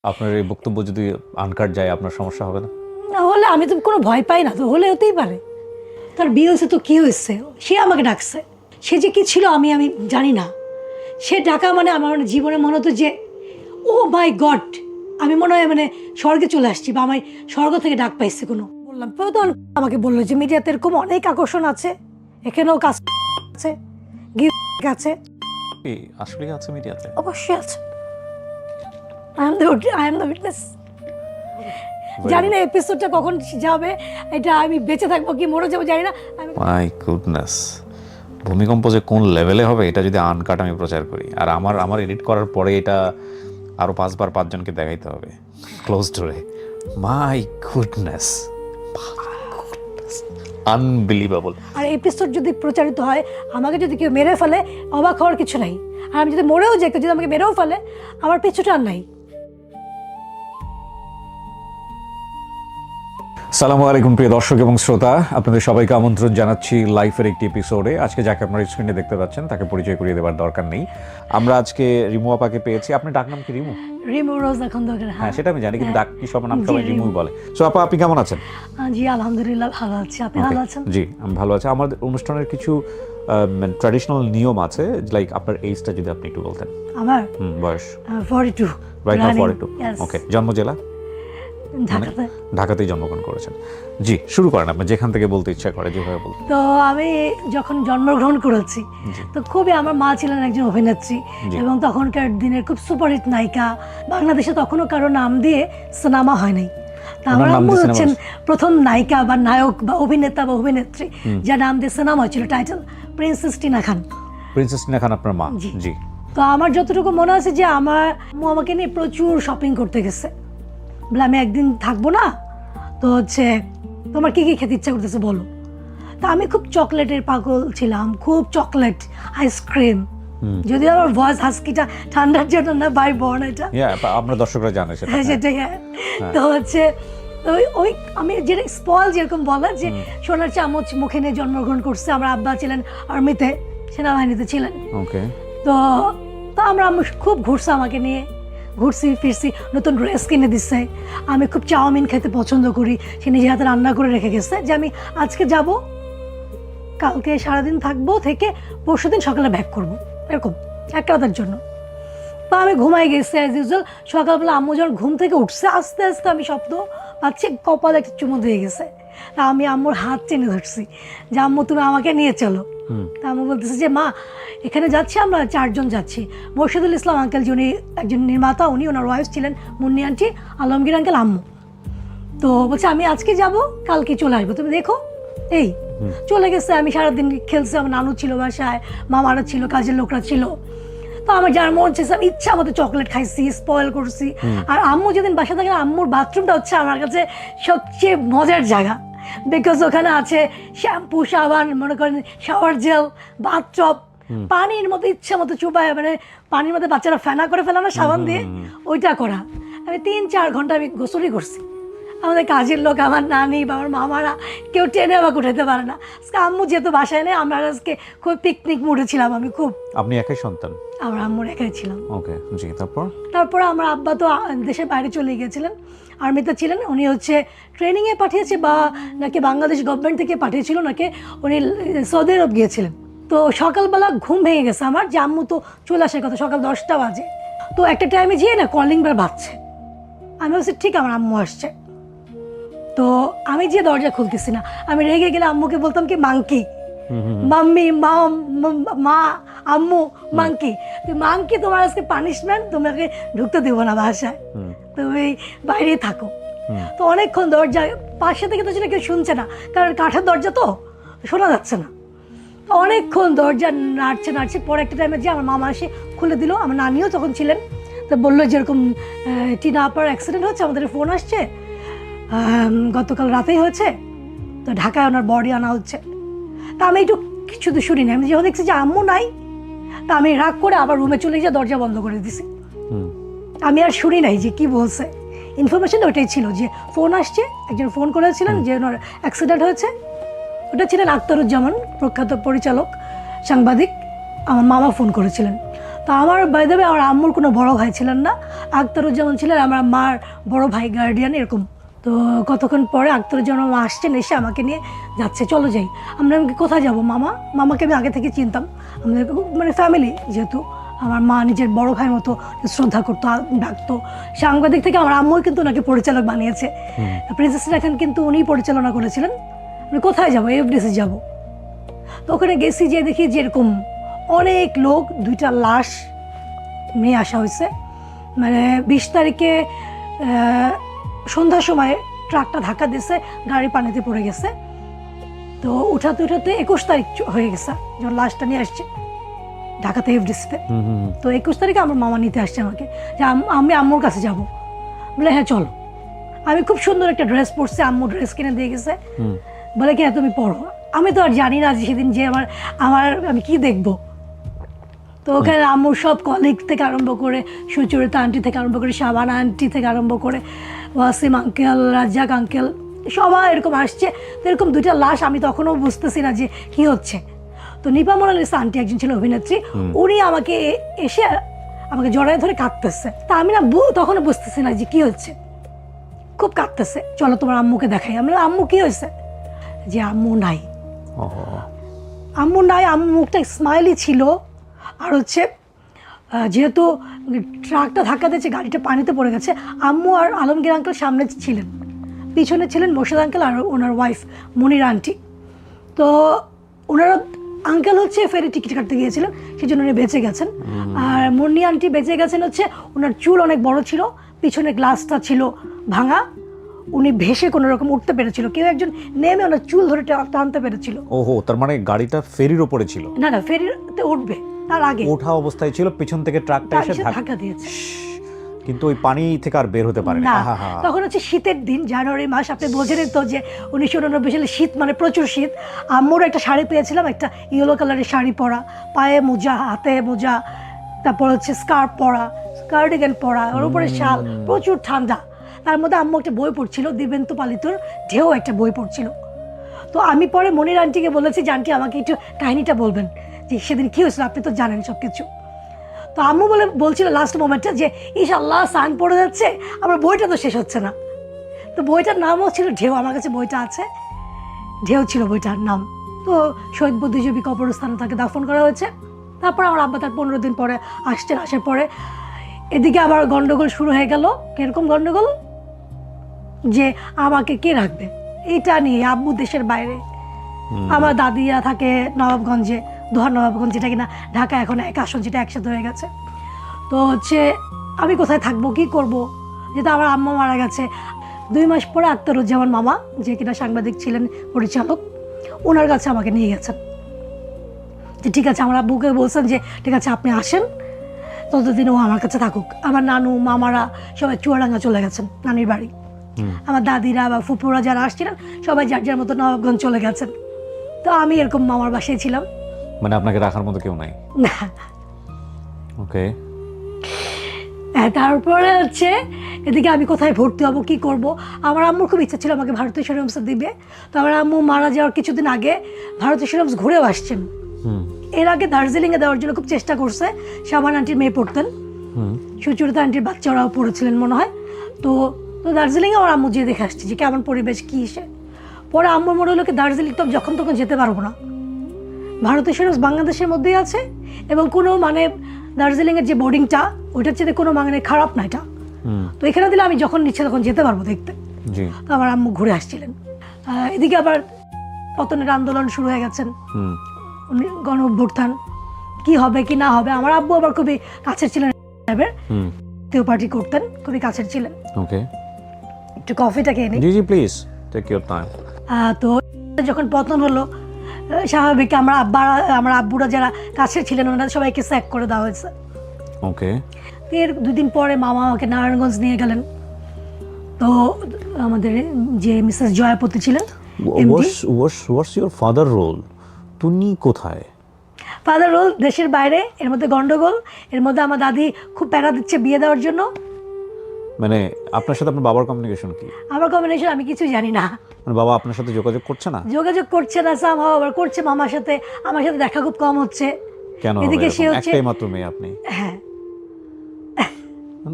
আপনার এই বক্তব্য যদি আনকাট যায় আপনার সমস্যা হবে না? না হলে আমি তো কোনো ভয় পাই না, তো হলে হতেই পারে। তার বিয়ে হয়েছে তো কী হয়েছে, সে আমাকে ডাকছে, সে যে কী ছিল আমি জানি না। সে ডাকা মানে আমার জীবনে মনে হতো যে ও মাই গড, আমি মনে হয় স্বর্গে চলে আসছি বা আমি স্বর্গ থেকে ডাক পাইছি কোনো। বললাম তখন আমাকে বললো যে মিডিয়াতে এরকম অনেক আকর্ষণ আছে, এখানেও কাজ আছে, গিফট আছে। কি আসলেই আছে মিডিয়াতে? অবশ্যই আছে। I am the witness. জানি না এপিসোডটা কখন যাবে, এটা আমি বেঁচে থাকবো কি মরে যাবো জানি না। মাই গুডনেস, ভূমিকম্প যে কোন লেভেলে হবে এটা যদি আনকাট আমি প্রচার করি, আর আমার এডিট করার পরে এটা আরও 5 জনকে দেখাইতে হবে ক্লোজ ডোরে। My goodness, unbelievable. আর এপিসোড যদি প্রচারিত হয়, আমাকে যদি কেউ মেরে ফেলে অবাক হওয়ার কিছু নাই। আর আমি যদি মরেও যাই, কেউ যদি আমাকে মেরেও ফেলে, আমার পিছুটা আর নাই। সালামু আলাইকুম প্রিয় দর্শক এবং শ্রোতা, আপনাদের সবাইকে আমন্ত্রণ জানাচ্ছি লাইফের একটি এপিসোডে। আজকে যাকে আপনারা স্ক্রিনে দেখতে পাচ্ছেন তাকে পরিচয় করিয়ে দেওয়ার দরকার নেই। আমরা আজকে রিমু আপাকে পেয়েছি। আপনার ডাকনাম কি রিমু? রিমু রোজা খন্দকার। হ্যাঁ সেটা আমি জানি, কিন্তু ডাক কি সব নাম সবাই রিমুই বলে। সো আপা, আপনি কেমন আছেন? জি আলহামদুলিল্লাহ ভালো আছি, আপনি ভালো আছেন? জি আমি ভালো আছি। আমাদের অনুষ্ঠানের কিছু ট্র্যাডিশনাল নিয়ম আছে, লাইক আপনার এইজটা যদি আপনি একটু বলতেন। আমার বয়স 42। Right now 42। ওকে, জন্ম জেলা? ঢাকাতে। ঢাকাতেই জন্মগ্রহণ করেছেন। জি শুরু করেন, আপনার যেখান থেকে বলতে ইচ্ছা করে যেভাবে বলতে। তো আমি যখন জন্মগ্রহণ করেছি তো খুবই, আমার মা ছিলেন একজন অভিনেত্রী এবং তখনকার দিনের খুব সুপারহিট নায়িকা। বাংলাদেশে তখনও কারো নাম দিয়ে সিনেমা হয় নাই। তা আমার আম্মু হচ্ছেন প্রথম নায়িকা বা নায়ক বা অভিনেতা বা অভিনেত্রী যার নাম দিয়ে সিনেমা হয়েছিল, টাইটেল প্রিন্সেস টিনা খান। প্রিন্সেস টিনা খান আপনার মা? জি। তো আমার যতটুকু মনে আছে যে আমার আম্মু আমাকে নিয়ে প্রচুর শপিং করতে গেছে। বলে আমি একদিন থাকবো না, তো তোমার কি কি খেতে ইচ্ছা করতেছে বলো। তা আমি খুব চকলেটের পাগল ছিলাম, খুব চকলেট, আইসক্রিম। যদিও আমার ভয়েস হাস্কিটা ঠান্ডার জন্য না, বাই বর্ন এটা, আমরা দর্শকরা জানে সেটা। সেটাই। তো ওই আমি যেটা স্পয়েল যেরকম বলা যে সোনার চামচ মুখে নিয়ে জন্মগ্রহণ করছে। আমার আব্বা ছিলেন আর্মিতে, সেনাবাহিনীতে ছিলেন। ওকে। তো আমরা খুব ঘুরছে আমাকে নিয়ে, ঘুরছি ফিরছি, নতুন ড্রেস কিনে দিচ্ছে। আমি খুব চাউমিন খেতে পছন্দ করি, সে নিজে হাতে রান্না করে রেখে গেছে যে আমি আজকে যাব, কালকে সারাদিন থাকবো, থেকে পরশুদিন সকালে ব্যাক করবো, এরকম একটা রাতের জন্য। তো আমি ঘুমাই গেছি অ্যাজ ইউজুয়াল। সকালবেলা আম্মু যখন ঘুম থেকে উঠছে, আস্তে আস্তে আমি শব্দ পাচ্ছি, কপালে একটা চুমু দিয়ে গেছে। তা আমি আম্মুর হাত টেনে ধরছি যে আম্মু তুমি আমাকে নিয়ে চলো। তা আম্মু বলতেছে যে মা এখানে যাচ্ছি, আমরা 4 জন যাচ্ছি। মোর্শেদুল ইসলাম আঙ্কেল যিনি একজন নির্মাতা, উনি, ওনার ওয়াইফ ছিলেন মুন্নি আন্টি, আলমগীর আঙ্কেল, আম্মু। তো বলছে আমি আজকে যাব, কালকে চলে আসবো, তুমি দেখো। এই চলে গেছে। আমি সারাদিন খেলছি, আমার নানু ছিল বাসায়, মামারা ছিল, কাজের লোকরা ছিল। তো আমার যার মন চেয়েছে আমি ইচ্ছা মতো চকলেট খাইছি, স্পয়েল করছি। আর আম্মু যেদিন বাসা থাকে, আম্মুর বাথরুমটা হচ্ছে আমার কাছে সবচেয়ে মজার জায়গা, বিকজ ওখানে আছে শ্যাম্পু, সাবান, মনে করেন শাওয়ার জেল, বাথটব, পানির মতো ইচ্ছা মতো চুপায়, পানির মধ্যে বাচ্চারা ফেনা করে ফেলানো সাবান দিয়ে, ওইটা করা। আমি 3-4 ঘন্টা আমি গোসলই করছি। আমাদের কাজের লোক, আমার নানি বা আমার মামারা কেউ টেনে আমাকে উঠাতে পারে না। আজকে আম্মু যেহেতু বাসায় নেই, আমরা আজকে খুব পিকনিক মুডে ছিলাম। আমি খুব। আপনি একাই সন্তান? আমার আম্মুর একাই ছিলাম। ওকে জি। তারপর আমার আব্বা তো দেশের বাইরে চলে গিয়েছিলেন, আর্মিতে ছিলেন। উনি ট্রেনিংয়ে পাঠিয়েছে বা নাকি বাংলাদেশ গভর্নমেন্ট থেকে পাঠিয়েছিল, নাকি উনি সৌদি আরব গিয়েছিলেন। তো সকালবেলা ঘুম ভেঙে গেছে আমার যে আম্মু তো চলে আসার কথা, সকাল 10টা বাজে। তো একটা টাইমে যেয়ে না কলিং বেল বাজছে। আমি বলছি ঠিক আমার আম্মু আসছে। তো আমি যে দরজা খুলতেছি না, আমি রেগে গেলে আম্মুকে বলতাম কি মাংকি, মাম্মি, মা, আম্মু, মাংকি। মাংকি তোমার আজকে পানিশমেন্ট, তোমাকে ঢুকতে দেবো না বাসায়, তুমি বাইরেই থাকো। তো অনেকক্ষণ দরজা পাশে থেকে তো সেটা কেউ শুনছে না, কারণ কাঠের দরজা তো শোনা যাচ্ছে না। অনেকক্ষণ দরজা নাড়ছে। পরে একটা টাইমে যে আমার মামা এসে খুলে দিল। আমার নানিও তখন ছিলেন। তো বললো যেরকম টিনা আপার অ্যাক্সিডেন্ট হচ্ছে, আমাদের ফোন আসছে, গতকাল রাতেই হয়েছে, তো ঢাকায় ওনার বডি আনা হচ্ছে। তা আমি একটু কিছু তো শুনি না। আমি যখন দেখছি যে আম্মু নাই, তা আমি রাগ করে আবার রুমে চলে গিয়ে দরজা বন্ধ করে দিছি। আমি আর শুনি নাই যে কি বলছে। ইনফরমেশন ওটাই ছিল যে ফোন আসছে, একজন ফোন করেছিলেন যে ওনার অ্যাক্সিডেন্ট হয়েছে। ওটা ছিলেন আখতারুজ্জামান, প্রখ্যাত পরিচালক, সাংবাদিক। আমার মামা ফোন করেছিলেন। তো আমার বাই দ্য ওয়ে আমার আম্মুর কোনো বড় ভাই ছিলেন না, আখতারুজ্জামান ছিলেন আমার মার বড় ভাই, গার্ডিয়ান এরকম। তো কতক্ষণ পরে আখতারুজ্জামান মামা আসছেন, এসে আমাকে নিয়ে যাচ্ছে, চলো যাই। আমি কোথায় যাব মামা? মামাকে আমি আগে থেকে চিনতাম, আমাদের মানে ফ্যামিলি যেহেতু, আমার মা নিজের বড় ভাইয়ের মতো শ্রদ্ধা করতো, ডাকতো। সাংবাদিক থেকে আমার আম্মুই কিন্তু ওনাকে পরিচালক বানিয়েছে। প্রিন্সেস রাখান কিন্তু উনিই পরিচালনা করেছিলেন। আমি কোথায় যাবো? এফডিসি যাব। তো ওখানে গেছি, যে দেখি যেরকম অনেক লোক, 2টা লাশ নিয়ে আসা হয়েছে। মানে 20 তারিখে সন্ধ্যার সময় ট্রাকটা ধাক্কা দিয়েছে, গাড়ি পানিতে পড়ে গেছে। তো উঠাতে 21 তারিখ হয়ে গেছে যখন লাশটা নিয়ে আসছে ঢাকাতে এফডিসিতে। তো 21 তারিখে আমার মামা নিতে আসছে আমাকে, যে আমি আম্মুর কাছে যাব। বলে হ্যাঁ চলো। আমি খুব সুন্দর একটা ড্রেস পরছি, আম্মু ড্রেস কিনে দিয়ে গেছে। বলে কি তুমি পড়ো। আমি তো আর জানি না যে সেদিন যে আমি কি দেখবো। তো ওখানে আম্মুর সব কলিগ থেকে আরম্ভ করে, সুচরিতা আন্টি থেকে আরম্ভ করে, শাবানা আন্টি থেকে আরম্ভ করে, ওয়াসিম আঙ্কেল, রাজ্জাক আঙ্কেল, সবাই এরকম আসছে। তো এরকম 2টা লাশ, আমি তখনও বুঝতেছি না যে কি হচ্ছে। তো নিপা মোনালিসা আন্টি একজন ছিল অভিনেত্রী, উনি আমাকে এসে আমাকে জড়ায় ধরে কাঁদতেছে। তা আমি না তখনও বুঝতেছি না যে কি হচ্ছে, খুব কাঁদতেছে। চলো তোমার আম্মুকে দেখাই। আমি আম্মু কি হয়েছে? যে আম্মু নাই। আম্মু নাই, আম্মু মুখটা স্মাইলি ছিল। আর হচ্ছে যেহেতু ট্রাকটা ধাক্কা দিয়েছে, গাড়িটা পানিতে পড়ে গেছে, আম্মু আর আলমগীর আঙ্কেল সামনে ছিলেন, পিছনে ছিলেন মোর্শেদ আঙ্কেল আর ওনার ওয়াইফ মনির আন্টি। তো ওনারা, আঙ্কেল হচ্ছে ফেরি টিকিট কাটতে গিয়েছিলেন, সেই জন্য উনি বেঁচে গেছেন। আর মনি আন্টি বেঁচে গেছেন হচ্ছে ওনার চুল অনেক বড় ছিল, পিছনে গ্লাসটা ছিল ভাঙা, উনি ভেসে কোনো রকম উঠতে পেরেছিল, কেউ একজন নেমে ওনার চুল ধরে টানতে পেরেছিল। ওহো, তার মানে গাড়িটা ফেরির উপরে ছিল? না না, ফেরিতে উঠবে তার আগে ওঠা অবস্থায় ছিল, পিছন থেকে ট্রাকটা এসে ধাক্কা দিয়েছে। কিন্তু ওই পানি থেকে আর বের হতে পারে না। না। তখন হচ্ছে শীতের দিন, জানুয়ারি মাস, আপনি বোঝেন তো যে 1989 সালে শীত মানে প্রচুর শীত। আম্মুর একটা শাড়ি পেয়েছিলাম, একটা ইয়েলো কালারের শাড়ি পরা, পায়ে মোজা, হাতে মোজা, তারপর হচ্ছে স্কার্ফ পরা, কার্ডিগান পরা, ওর উপরে শাল, প্রচুর ঠান্ডা। তার মধ্যে আম্মু একটা বই পড়ছিল, দিবেন্তু পালিতর ঢেউ একটা বই পড়ছিল। তো আমি পরে মনির আন্টিকে বলেছি যে আন্টি আমাকে একটু কাহিনীটা বলবেন যে সেদিন কী হয়েছিল, আপনি তো জানেন সব কিছু। তো আম্মু বলছিল লাস্ট মোমেন্টটা যে ইনশাআল্লাহ সান পড়ে যাচ্ছে, আমার বইটা তো শেষ হচ্ছে না। তো বইটার নামও ছিল ঢেউ, আমার কাছে বইটা আছে, ঢেউ ছিল বইটার নাম। তো শহীদ বুদ্ধিজীবী কবরস্থানে তাকে দাফন করা হয়েছে। তারপর আমার আব্বা তার 15 দিন পরে আসছেন, আসার পরে এদিকে আবার গন্ডগোল শুরু হয়ে গেল। কিরকম গন্ডগোল? যে আমাকে কে রাখবে এইটা নিয়ে। আব্বু দেশের বাইরে, আমার দাদিয়া থাকে নবাবগঞ্জে, দোহার নবাবগঞ্জ, যেটা কিনা ঢাকা এখন এক আসন, যেটা একসাথে হয়ে গেছে। তো হচ্ছে আমি কোথায় থাকবো, কি করব, যেহেতু আমার আম্মা মারা গেছে। 2 মাস পরে আখতারুজ্জামান মামা, যে কিনা সাংবাদিক ছিলেন, পরিচালক, ওনার কাছে আমাকে নিয়ে গেছেন। যে ঠিক আছে, আমার আব্বুকে বলছেন যে ঠিক আছে আপনি আসেন, ততদিন ও আমার কাছে থাকুক। আমার নানু মামারা সবাই চুয়াডাঙ্গা চলে গেছেন, নানির বাড়ি। আমার দাদিরা বা ফুপুরা যারা আসছিলেন সবাই যার যার মতো নবাবগঞ্জ চলে গেছেন। তো আমি এরকম মামার বাসায় ছিলাম। মানে আপনাকে রাখার মতো কেউ নাই? না। ওকে। তারপরে হচ্ছে এদিকে আমি কোথায় ভর্তি হব, কি করব। আমার আম্মুর খুব ইচ্ছা ছিল আমাকে ভারতীয় সিনেমাসে দিবে। তো আমার আম্মু মারা যাওয়ার কিছুদিন আগে ভারতীয় সিনেমাস ঘুরেও আসছেন। এর আগে দার্জিলিংয়ে দেওয়ার জন্য খুব চেষ্টা করছে। শাবান আন্টির মেয়ে পড়তেন, সুচরিতা আন্টির বাচ্চারাও পড়েছিলেন মনে হয়। তো দার্জিলিংয়ে আমার আম্মু যেয়ে দেখে আসছে যে কেমন পরিবেশ, কী সে। পরে আম্মুর মনে হলো কি দার্জিলিং তো যখন তখন যেতে পারবো না, ভারতীয় সিনেমাস বাংলাদেশের মধ্যেই আছে, এবং কোনো মানে দার্জিলিংয়ের যে বোর্ডিংটা ওইটার চেয়ে কোনো মানে খারাপ না এটা। তো এখানে দিলে আমি যখন ইচ্ছে তখন যেতে পারবো দেখতে। তো আমার আম্মু ঘুরে আসছিলেন। এদিকে আবার পতনের আন্দোলন শুরু হয়ে গেছেন, গণ অভ্যুত্থান, কি হবে কি না হবে। আমার আব্বু আবার খুবই কাছের ছিলেন, তেও পার্টি করতেন, খুবই কাছের ছিলেন। ওকে, একটু কফিটাকে এনে। জি জি প্লিজ টেক ইওর টাইম। তো যখন পতন হলো, স্বাভাবিক আমার আব্বুরা যারা কাছের ছিলেন ওনারা সবাইকে স্যাক করে দেওয়া হয়েছে। ওকে। এর 2 দিন পরে মামা আমাকে নারায়ণগঞ্জ নিয়ে গেলেন। তো আমাদের যে মিসেস জয়াপতি ছিলেন, হোয়াটস ইওর ফাদার রোল? তুমি কোথায়? ফাদার রোল দেশের বাইরে, এর মধ্যে গন্ডগোল, এর মধ্যে আমার দাদি খুব প্যারা দিচ্ছে বিয়ে দেওয়ার জন্য। মানে আপনার সাথে আপনার বাবার কমিউনিকেশন কি? আমার কমিউনিকেশন আমি কিছু জানি না। মানে বাবা আপনার সাথে যোগাযোগ করছে না? যোগাযোগ করছে না, সামহাও আবার করছে মামার সাথে, আমার সাথে দেখা খুব কম হচ্ছে। কেন? এদিকে সে হচ্ছে একটাই মাত্র মেয়ে আপনি। হ্যাঁ।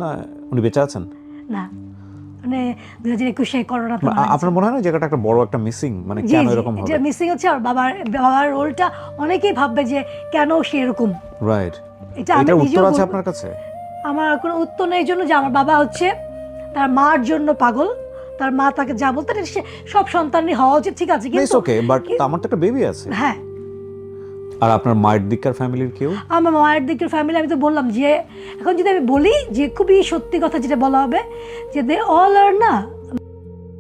না উনি বেঁচে আছেন? না, মানে 2021-এ করোনা তো আপনার মনে হয় না জায়গাটা একটা বড় একটা মিসিং, মানে কেন এরকম হবে? যে মিসিং হচ্ছে আর বাবার রোলটা অনেকেই ভাববে যে কেন সে এরকম। রাইট, এটা আমি এটার উত্তর নিজেও আছে বলবো। আপনার কাছে? আমার কোনো উত্তর নেই, এই জন্য যে আমার বাবা হচ্ছে তার মার জন্য পাগল, তার মা তাকে যা বলতে সব সন্তানই হওয়া উচিত, ঠিক আছে, ইটস ওকে, বাট আমার তো একটা বেবি আছে। হ্যাঁ। আর আপনার মায়ের দিককার ফ্যামিলির কেউ? আমার মায়ের দিকের ফ্যামিলি, আমি তো বললাম যে এখন যদি আমি বলি যে খুবই সত্যি কথা যেটা বলা হবে যে দে অল আর না,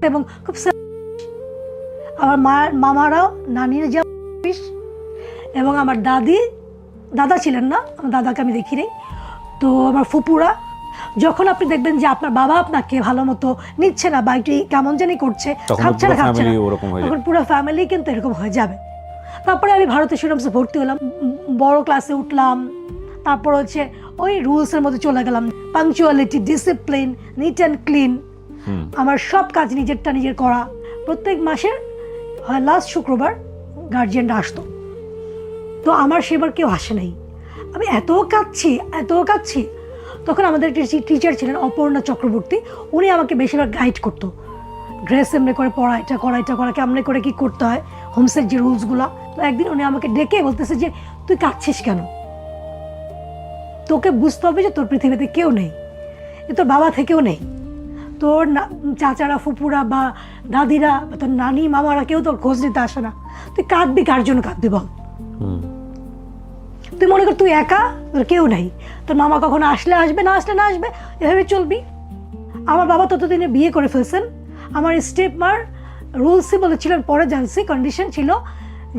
এবং খুব আমার মামারাও নানির যা, এবং আমার দাদা ছিলেন না, আমার দাদাকে আমি দেখি নাই, তো আমার ফুপুরা, যখন আপনি দেখবেন যে আপনার বাবা আপনাকে ভালো মতো নিচ্ছে না বা একটু কেমন জানি করছে, খাচ্ছে না, তখন পুরো ফ্যামিলি কিন্তু এরকম হয়ে যাবে। তারপরে আমি ভারতীয় স্টুডেন্টসে ভর্তি হলাম, বড় ক্লাসে উঠলাম, তারপর হচ্ছে ওই রুলসের মধ্যে চলে গেলাম, punctuality, discipline, neat and clean, আমার সব কাজ নিজের করা। প্রত্যেক মাসের হয় লাস্ট শুক্রবার গার্জিয়ানরা আসতো, তো আমার সেবার কেউ আসে নাই। আমি এত কাঁদছি। তখন আমাদের একটা টিচার ছিলেন অপর্ণা চক্রবর্তী, উনি আমাকে বেশিরভাগ গাইড করতো, ড্রেস এমনি করে পড়া, এটা করা কেমনে করে কি করতে হয়, হোমসের যে রুলসগুলো। তো একদিন উনি আমাকে ডেকে বলতেছে যে তুই কাঁদছিস কেন, তোকে বুঝতে হবে যে তোর পৃথিবীতে কেউ নেই, তোর বাবা থেকেও নেই, তোর চাচারা, ফুপুরা বা দাদিরা বা তোর নানি মামারা কেউ তোর খোঁজ নিতে আসে না, তুই কাঁদবি কার জন্য কাঁদবি বল? তুই মনে কর তুই একা, তোর কেউ নাই, তোর মামা কখনো আসলে আসবে, না আসবে, এভাবে চলবি। আমার বাবা ততদিনে বিয়ে করে ফেলছেন, আমার স্টেপ মার রুলসই বলেছিলেন, পরে জানছি কন্ডিশন ছিল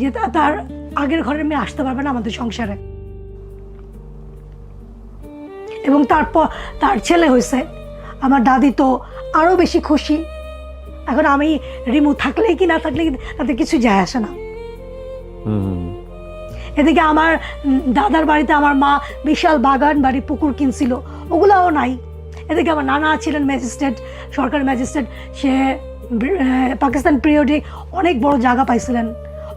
যে তার আগের ঘরের মেয়ে আসতে পারবে না আমাদের সংসারে, এবং তারপর তার ছেলে হয়েছে। আমার দাদি তো আরও বেশি খুশি, এখন আমি রিমু থাকলে কি না থাকলে তাতে কিছু যায় আসে না। এদিকে আমার দাদার বাড়িতে আমার মা বিশাল বাগান বাড়ি, পুকুর কিনছিল, ওগুলাও নাই। এদিকে আমার নানা ছিলেন ম্যাজিস্ট্রেট, সরকারি ম্যাজিস্ট্রেট, সে পাকিস্তান পিরিয়ডে অনেক বড় জায়গা পাইছিলেন,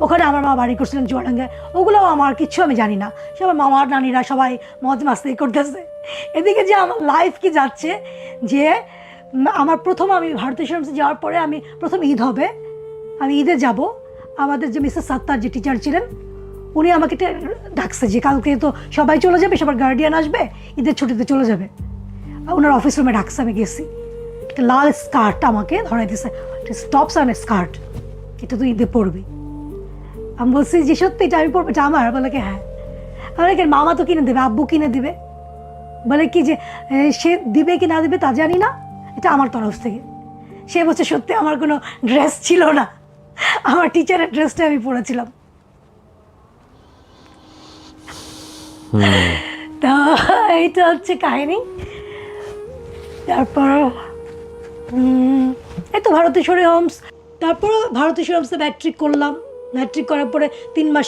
ওখানে আমার মা বাড়ি করছিলেন চুয়াডাঙ্গায়, ওগুলোও আমার কিচ্ছু আমি জানি না। সে আমার মামার নানিরা সবাই মজ মাস্তি করতেছে। এদিকে যে আমার লাইফ কি যাচ্ছে, যে আমার আমি ভারতীয় স্টুডেন্টসে যাওয়ার পরে আমি প্রথম ঈদ হবে, আমি ঈদে যাব, আমাদের যে মিসেস সাত্তার যে টিচার ছিলেন উনি আমাকে ডাকছে যে কালকে তো সবাই চলে যাবে, সবার গার্ডিয়ান আসবে, ঈদের ছুটিতে চলে যাবে, ওনার অফিস রুমে ডাকছে। আমি গেছি, একটা লাল স্কার্ট আমাকে ধরাই দিছে, টপস আর স্কার্ট, এটা তুই ঈদে পরবি। আমি বলছি যে সত্যি এটা আমি পরবো, এটা আমার? বলে কি হ্যাঁ। আমি মামা তো কিনে দেবে, আব্বু কিনে দিবে। বলে কি যে সে দিবে কি না দিবে তা জানি না, এটা আমার তরফ থেকে। সে বলছে সত্যি আমার কোনো ড্রেস ছিল না, আমার টিচারের ড্রেসটা আমি পরেছিলাম। তো এইটা হচ্ছে কাহিনী। তারপর এই তো ভারতেশ্বরী হোমস, তারপর ভারতেশ্বরী হোমসে ম্যাট্রিক করলাম। ম্যাট্রিক করার পরে 3 মাস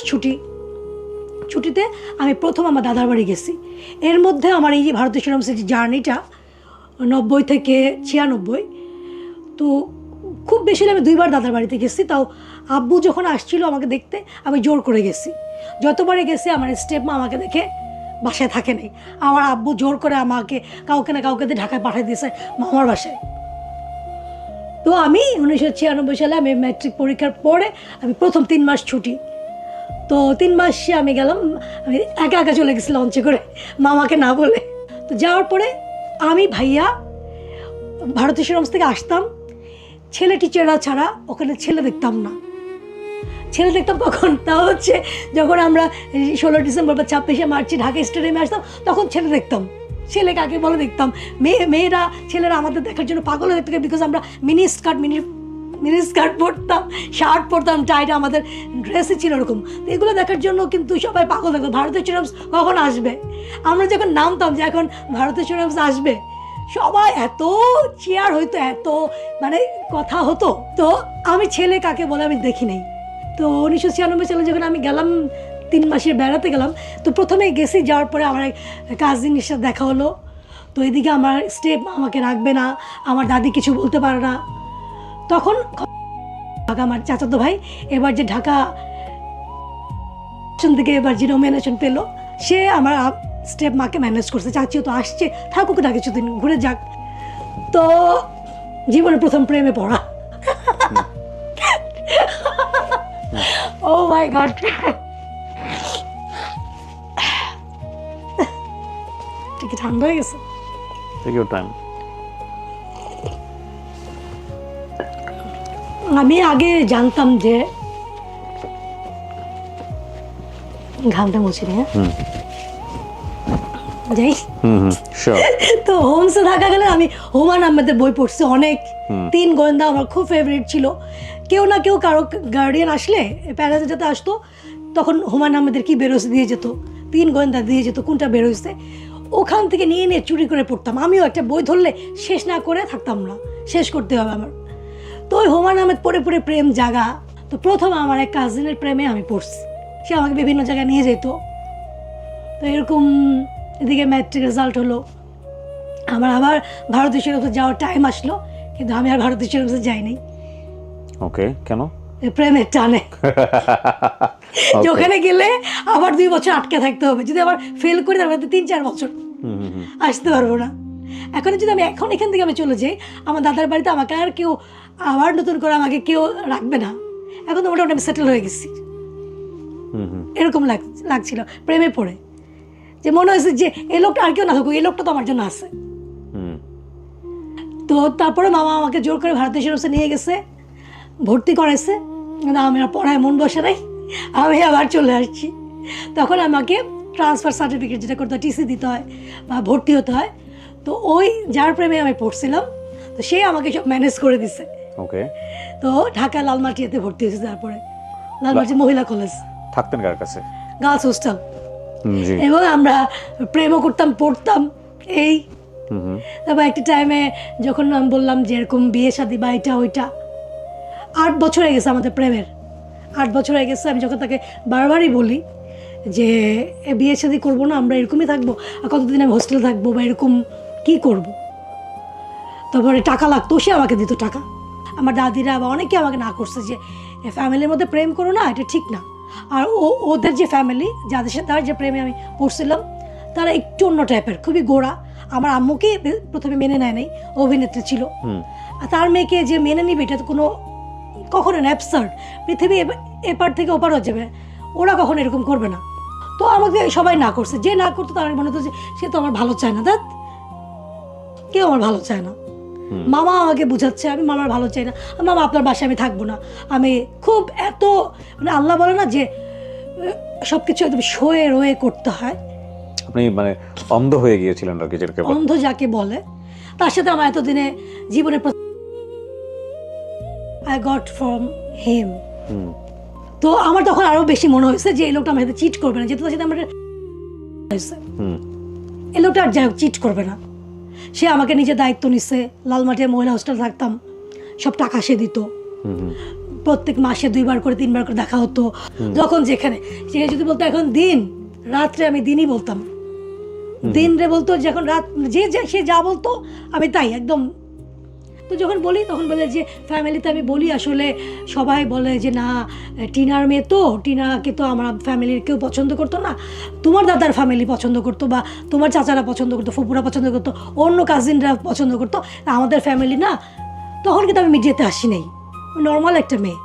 ছুটিতে আমি প্রথম আমার দাদার বাড়ি গেছি। এর মধ্যে আমার এই যে ভারতেশ্বরী হোমসের যে জার্নিটা 90 থেকে 96, তো খুব বেশি আমি 2 বার দাদার বাড়িতে গেছি। তাও আব্বু যখন আসছিল আমাকে দেখতে, আমি জোর করে গেছি। যতবারই গেছি আমার স্টেপ মা আমাকে দেখে বাসায় থাকে নাই, আমার আব্বু জোর করে আমাকে কাউকে না কাউকে দিয়ে ঢাকায় পাঠিয়ে দিয়েছে মামার বাসায়। তো আমি 1996 সালে আমি ম্যাট্রিক পরীক্ষার পরে আমি প্রথম 3 মাস ছুটি, তো 3 মাসে আমি গেলাম, আমি একা চলে গেছি লঞ্চে করে, মামাকে না বলে। তো যাওয়ার পরে আমি ভাইয়া ভারতেশ্বরী হোমস থেকে আসতাম, ছেলে টিচাররা ছাড়া ওখানে ছেলে দেখতাম না। ছেলে দেখতাম কখন, তা হচ্ছে যখন আমরা 16 ডিসেম্বর বা 26শে মার্চে ঢাকা স্টেডিয়ামে আসতাম, তখন ছেলে দেখতাম। ছেলে কাকে বলে দেখতাম, ছেলেরা আমাদের দেখার জন্য পাগল হয়ে দেখতে, বিকজ আমরা মিনি স্কার্ট পরতাম, শার্ট পরতাম, টাইট, আমাদের ড্রেসই ছিল ওরকম। তো এগুলো দেখার জন্য কিন্তু সবাই পাগল দেখতো, ভারতেশ্বরী হোমস কখন আসবে। আমরা যখন নামতাম যে এখন ভারতেশ্বরী হোমস আসবে, সবাই এত চেয়ার হইতো, এত মানে কথা হতো। তো আমি ছেলে কাকে বলে আমি দেখি নাই। তো 1996 সালে যখন আমি গেলাম 3 মাসের বেড়াতে গেলাম, তো প্রথমে গেছি, যাওয়ার পরে আমার এক কাজিনের সাথে দেখা হলো। তো এদিকে আমার স্টেপ আমাকে রাখবে না, আমার দাদি কিছু বলতে পারে না। তখন আমার চাচাতো ভাই এবার যে ঢাকা থেকে এবার যে নমিনেশন পেলো, সে আমার স্টেপ মাকে ম্যানেজ করছে, চাচিও তো আসছে, থাকুক না কিছুদিন, ঘুরে যাক। তো জীবনের প্রথম প্রেমে পড়া। ও মাই গড, ঠিক ঠান্ডা হয়ে গেছে। Take your time. আমি আগে জানতাম যে ঘামটা মুছে নিয়ে যাই, শিওর। তো হোমসে থাকা গেলে আমি হুমায়ুন আহমেদের বই পড়ছি অনেক। 3 গোয়েন্দা আমার খুব ফেভারিট ছিল। কেউ না কেউ কারো গার্ডিয়ান আসলে প্যারেন্টস যাতে আসতো, তখন হুমায়ুন আহমেদের কি বেরোছে দিয়ে যেত, 3 গোয়েন্দা দিয়ে যেত কোনটা বেরোইছে, ওখান থেকে নিয়ে নিয়ে চুরি করে পড়তাম। আমিও একটা বই ধরলে শেষ না করে থাকতাম না, শেষ করতে হবে আমার। তো ওই হুমায়ুন আহমেদ পড়ে পড়ে প্রেম জাগা। তো প্রথম আমার এক কাজিনের প্রেমে আমি পড়ছি, সে আমাকে বিভিন্ন জায়গায় নিয়ে যেত। তো এরকম এদিকে ম্যাট্রিক রেজাল্ট হলো, আমার আবার ভারতীয় সিনেমাতে যাওয়ার টাইম আসলো, কিন্তু আমি আর ভারতীয় সিনেমাতে যাইনি। ওকে, কেন? প্রেমের টানে। ওখানে গেলে আবার 2 বছর আটকে থাকতে হবে, যদি আবার ফেল করি তার মধ্যে 3-4 বছর আসতে পারবো না। এখন যদি আমি এখন এখান থেকে আমি চলে যাই, আমার দাদার বাড়িতে আমাকে আর কেউ আবার নতুন করে আমাকে কেউ রাখবে না। এখন তো মোটামুটি আমি সেটেল হয়ে গেছি, এরকম লাগছিল প্রেমে পড়ে, যে মনে হয়েছে যে এই লোকটা আর কেউ না থাকুক, এই লোকটা তো আমার জন্য আছে। তো তারপরে মামা আমাকে জোর করে ভারতীয় সিনেমাতে নিয়ে গেছে, ভর্তি করাইছে, কিন্তু আমি আর পড়ায় মন বসে নাই, আমি আবার চলে আসছি। তখন আমাকে ট্রান্সফার সার্টিফিকেট যেটা করতে হয়, টিসি দিতে হয় বা ভর্তি হতে হয়। তো ওই যার প্রেমে আমি পড়ছিলাম, তো সে আমাকে সব ম্যানেজ করে দিছে। ওকে। তো ঢাকা লালমাটিয়াতে ভর্তি হয়েছে, তারপরে লালমাটি মহিলা কলেজ। থাকতেন কার কাছে? Girls hostel. জি। এবং আমরা প্রেমও করতাম, পড়তাম এই। তারপর একটা টাইমে যখন আমি বললাম যে এরকম বিয়ে শাদী বা এটা ওইটা, 8 বছর হয়ে গেছে আমাদের প্রেমের, 8 বছর হয়ে গেছে। আমি যখন তাকে বারবারই বলি যে বিয়ে শাদী করবো না, আমরা এরকমই থাকবো, আর কতদিন আমি হোস্টেলে থাকবো বা এরকম কি করব। তারপরে টাকা লাগতো, সে আমাকে দিত টাকা। আমার দাদিরা বা অনেকে আমাকে না করছে যে ফ্যামিলির মধ্যে প্রেম করো না, এটা ঠিক না। আর ওদের যে ফ্যামিলি, যাদের সাথে তার যে প্রেমে আমি পড়ছিলাম, তারা একটু অন্য টাইপের, খুবই গোড়া। আমার আম্মুকে প্রথমে মেনে নেয় নাই, অভিনেত্রী ছিল, আর তার মেয়েকে যে মেনে নিবে এটা তো কোনো কখনো না, অ্যাবসার্ড। পৃথিবী এপার থেকে ওপার হয়ে যাবে, ওরা কখনো এরকম করবে না। তো আমাকে সবাই না করছে, যে না করতো তার মনে হতো যে সে তো আমার ভালো চায় না, দেখ কেউ আমার ভালো চায় না। মামা আমাকে বুঝাচ্ছে আমি মামার ভালো চাই না, মামা আপনার বাসায় আমি থাকবো না। আমি খুব এত মানে আল্লাহ বলে না যে সব কিছু একদম শোয়ে রয়ে করতে হয়, আপনি মানে অন্ধ হয়ে গিয়েছিলেন আর কি, যেটাকে অন্ধ যাকে বলে। তার সাথে আমার এতদিনে জীবনের আই গট ফ্রম হিম। তো আমার তখন আরো বেশি মনে হয়েছে যে এই লোকটা আমার সাথে চিট করবে না, যেহেতু তার সাথে আমার এই লোকটা আর যাই হোক চিট করবে না। সে আমাকে নিজে দায়িত্ব নিচ্ছে, লালমাটিয়া মহিলা হোস্টেল থাকতাম, সব টাকা সে দিত, প্রত্যেক মাসে 2বার করে 3বার করে দেখা হতো। যখন যেখানে সে যদি বলতো এখন দিন, রাত্রে আমি দিনই বলতাম, দিন রে বলতো, যখন রাত যে সে যা বলতো আমি তাই একদম। তো যখন বলি তখন বলে যে ফ্যামিলিতে আমি বলি আসলে সবাই বলে যে না টিনার মেয়ে, তো টিনাকে তো আমার ফ্যামিলির কেউ পছন্দ করতো না, তোমার দাদার ফ্যামিলি পছন্দ করতো বা তোমার চাচারা পছন্দ করতো, ফুপুরা পছন্দ করতো, অন্য কাজিনরা পছন্দ করতো, আমাদের ফ্যামিলি না। তখন কিন্তু আমি মিডিয়াতে আসি নাই, নর্মাল একটা মেয়ে,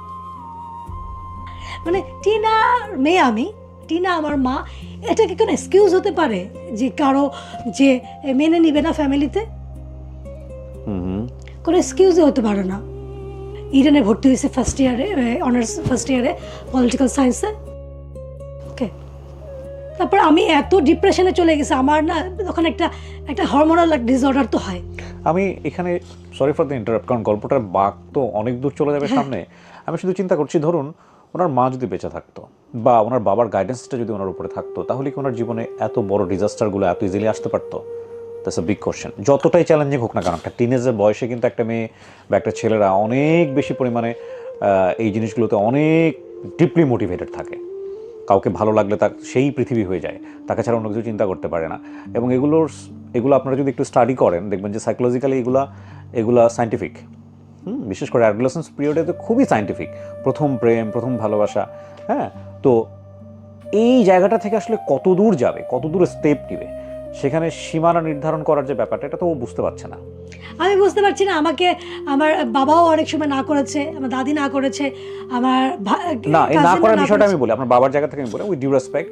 মানে টিনার মেয়ে আমি, টিনা আমার মা। এটা কি কোনো এক্সকিউজ হতে পারে যে কারো যে মেনে নিবে না ফ্যামিলিতে? কোনো এক্সকিউজই হতে পারে না। ইডেনে ভর্তি হয়েছে ফার্স্ট ইয়ারে, অনার্স ফার্স্ট ইয়ারে পলিটিক্যাল সায়েন্সে। ওকে, তারপর আমি এত ডিপ্রেশনে চলে গেছি, আমার না তখন একটা হরমোনাল ডিসঅর্ডার তো হয়। আমি এখানে সরি ফর দ্য ইন্টারাপ্ট, কারণ গল্পটার বাঁক তো অনেক দূর চলে যাবে সামনে। আমি শুধু চিন্তা করছি, ধরুন ওনার মা যদি বেঁচে থাকতো বা ওনার বাবার গাইডেন্সটা যদি ওনার উপরে থাকতো, তাহলে কি ওনার জীবনে এত বড় ডিজাস্টারগুলো এত ইজিলি আসতে পারতো? That's a big question. যতটাই চ্যালেঞ্জিং হোক না কেন, একটা টিনেজের বয়সে কিন্তু একটা মেয়ে বা একটা ছেলেরা অনেক বেশি পরিমাণে এই জিনিসগুলোতে অনেক ডিপলি মোটিভেটেড থাকে। কাউকে ভালো লাগলে তার সেই পৃথিবী হয়ে যায়, তাকে ছাড়া অন্য কিছু চিন্তা করতে পারে না। এবং এগুলো আপনারা যদি একটু স্টাডি করেন দেখবেন যে সাইকোলজিক্যালি এগুলা সায়েন্টিফিক। বিশেষ করে অ্যাডোলেসেন্স পিরিয়ডে তো খুবই সায়েন্টিফিক। প্রথম প্রেম, প্রথম ভালোবাসা, হ্যাঁ। তো এই জায়গাটা থেকে আসলে কত দূর যাবে, কত দূর স্টেপ নিবে, সেখানে সীমানা নির্ধারণ করার যে ব্যাপারটা, এটা তো ও বুঝতে পারছে না। আমি বুঝতে পারছি না, আমাকে আমার বাবাও অনেক সময় না করেছে, আমার দাদি না করেছে, আমার না, এই না cousin করার না বিষয়টা করেছে। আমি বলি, আপনার বাবার জায়গা থেকে আমি বলি, উইথ ডিউ রেসপেক্ট,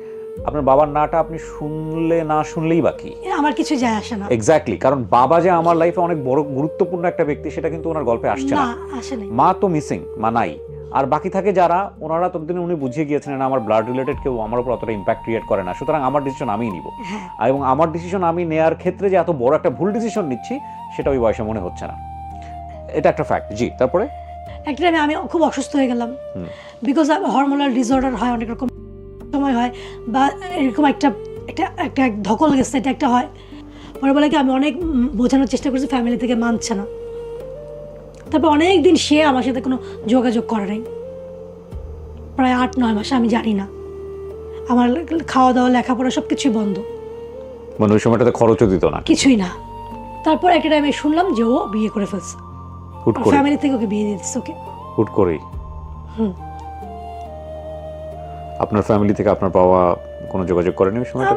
আপনার বাবার নাটা আপনি শুনলে না শুনলেই বাকি, আমার কিছু যায় আসে না। এক্স্যাক্টলি, কারণ বাবা যে আমার লাইফে অনেক বড় গুরুত্বপূর্ণ একটা ব্যক্তি, সেটা কিন্তু ওনার গল্পে আসছে না না। আসে নাই। মা তো মিসিং, মা নাই, আর বাকি থাকে যারা, ওনারা ততদিনে উনি বুঝিয়ে গিয়েছিলেন আমার ব্লাড রিলেটেড কেউ আমার উপর অতটা ইম্প্যাক্ট ক্রিয়েট করে না, সুতরাং আমার ডিসিশন আমিই নিব। হ্যাঁ, এবং আমার ডিসিশন আমি নেয়ার ক্ষেত্রে যে এত বড় একটা ভুল ডিসিশন নিচ্ছি, সেটা ওই বয়সে মনে হচ্ছে না, এটা একটা ফ্যাক্ট। জি, তারপরে একটা টাইমে আমি খুব অসুস্থ হয়ে গেলাম, বিকজ হরমোনাল ডিসঅর্ডার হয়, অনেক রকম সময় হয়, বা এরকম একটা একটা একটা ধকল গেছে, এটা একটা হয়। পরে বলে কি আমি অনেক বোঝানোর চেষ্টা করছি, ফ্যামিলি থেকে মানছে না। তারপর অনেক দিন সে আমার সাথে কোনো যোগাযোগ করে নাই, প্রায় 8-9 মাস। আমি জানি না, আমার খাওয়া দাওয়া লেখাপড়া সব কিছুই বন্ধ, মানে ওই সময়টাতে খরচও দিত না কিছুই না। তারপর একটা টাইমে শুনলাম যে ও বিয়ে করে ফেলছে, হুট করে, ফ্যামিলি থেকে ওকে বিয়ে দিয়ে দিচ্ছে ওকে। হুট করেই। হুম। আপনার ফ্যামিলি থেকে আপনার বাবা কোনো যোগাযোগ করেনি ওই সময়টা?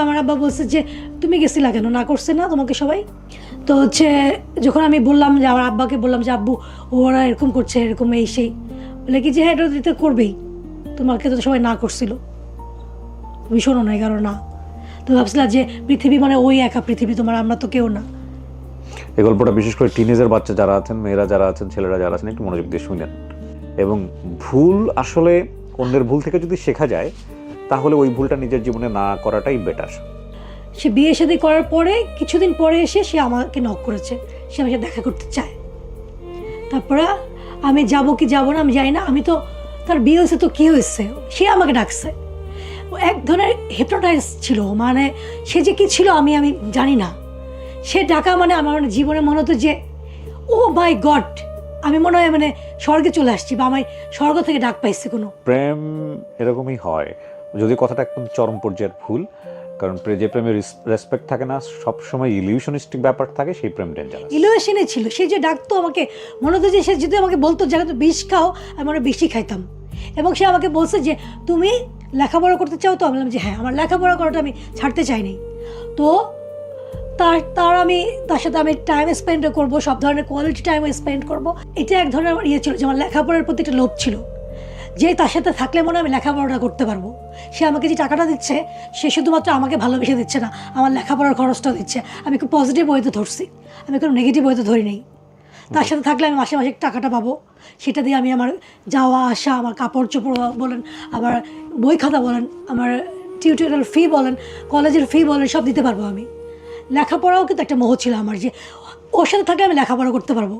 আমার আব্বা বলছে যে তুমি গেছিলা কেন, না করছে না তোমাকে সবাই? তো হচ্ছে যখন আমি বললাম যে আমার আব্বাকে বললাম যে আব্বু ওরা এরকম করছে, এরকম এই সেই, বলে কি যে হ্যাঁ এটা দিতে করবেই, তোমাকে তো সবাই না করছিল, তুমি শোনো না, কারণ না তো ভাবছিলা যে পৃথিবী মানে ওই একা পৃথিবী, তোমার আমরা তো কেউ না। এই গল্পটা বিশেষ করে টিনেজার বাচ্চা যারা আছেন, মেয়েরা যারা আছেন, ছেলেরা যারা আছেন, একটু মনোযোগ দিয়ে শুনেন। এবং ভুল আসলে অন্যের ভুল থেকে যদি শেখা যায়, তাহলে ওই ভুলটা নিজের জীবনে না করাটাই বেটার। সে বিয়ে শাদী করার পরে কিছুদিন পরে এসে সে আমাকে নক করেছে, সে আমাকে দেখা করতে চায়। তারপরে আমি যাব কি যাব না আমি জানি না, আমি তো তার বিয়ে হয়েছে তো কী হয়েছে, সে আমাকে ডাকছে। ও এক ধরনের হিপনোটাইজ ছিল, মানে সে যে কি ছিল আমি জানি না। সে ডাকা মানে আমার মানে জীবনে মনে হতো যে ও মাই গড, আমি মনে হয় মানে স্বর্গে চলে আসছি, বা আমি স্বর্গ থেকে ডাক পাইছি কোনো। প্রেম এরকমই হয়, যদি কথাটা একদম চরম পর্যায়ের ভুল, কারণ যে প্রেমের রেসপেক্ট থাকে না, সবসময় ইলিউশনিস্টিক ব্যাপার থাকে, সেই প্রেম ডেঞ্জারাস। ইলিউশনে ছিল, সে যে ডাকতো আমাকে মনে হতো যে সে যদি আমাকে বলতো যে তো বিষ খাও, আমি মনে বেশি খাইতাম। এবং সে আমাকে বলছে যে তুমি লেখাপড়া করতে চাও, তো আমি বললাম যে হ্যাঁ, আমার লেখাপড়া করাটা আমি ছাড়তে চাইনি। তো তার সাথে আমি টাইম স্পেন্ড করবো, সব ধরনের কোয়ালিটি টাইম স্পেন্ড করবো, এটা এক ধরনের আমার ইয়ে ছিল যে আমার লেখাপড়ার প্রতি একটা লোভ ছিল, যে তার সাথে থাকলে মনে হয় আমি লেখাপড়াটা করতে পারবো। সে আমাকে যে টাকাটা দিচ্ছে, সে শুধুমাত্র আমাকে ভালোবেসে দিচ্ছে না, আমার লেখাপড়ার খরচটাও দিচ্ছে। আমি খুব পজিটিভ ওয়েতে ধরছি, আমি কোনো নেগেটিভ ওয়েতে ধরি নেই। তার সাথে থাকলে আমি মাসে মাসে টাকাটা পাবো, সেটা দিয়ে আমি আমার যাওয়া আসা, আমার কাপড় চোপড় বলেন, আমার বই খাতা বলেন, আমার টিউটোরিয়াল ফি বলেন, কলেজের ফি বলেন, সব দিতে পারবো আমি। লেখাপড়াও কিন্তু একটা মোহ ছিল আমার, যে ওর সাথে থাকলে আমি লেখাপড়া করতে পারবো,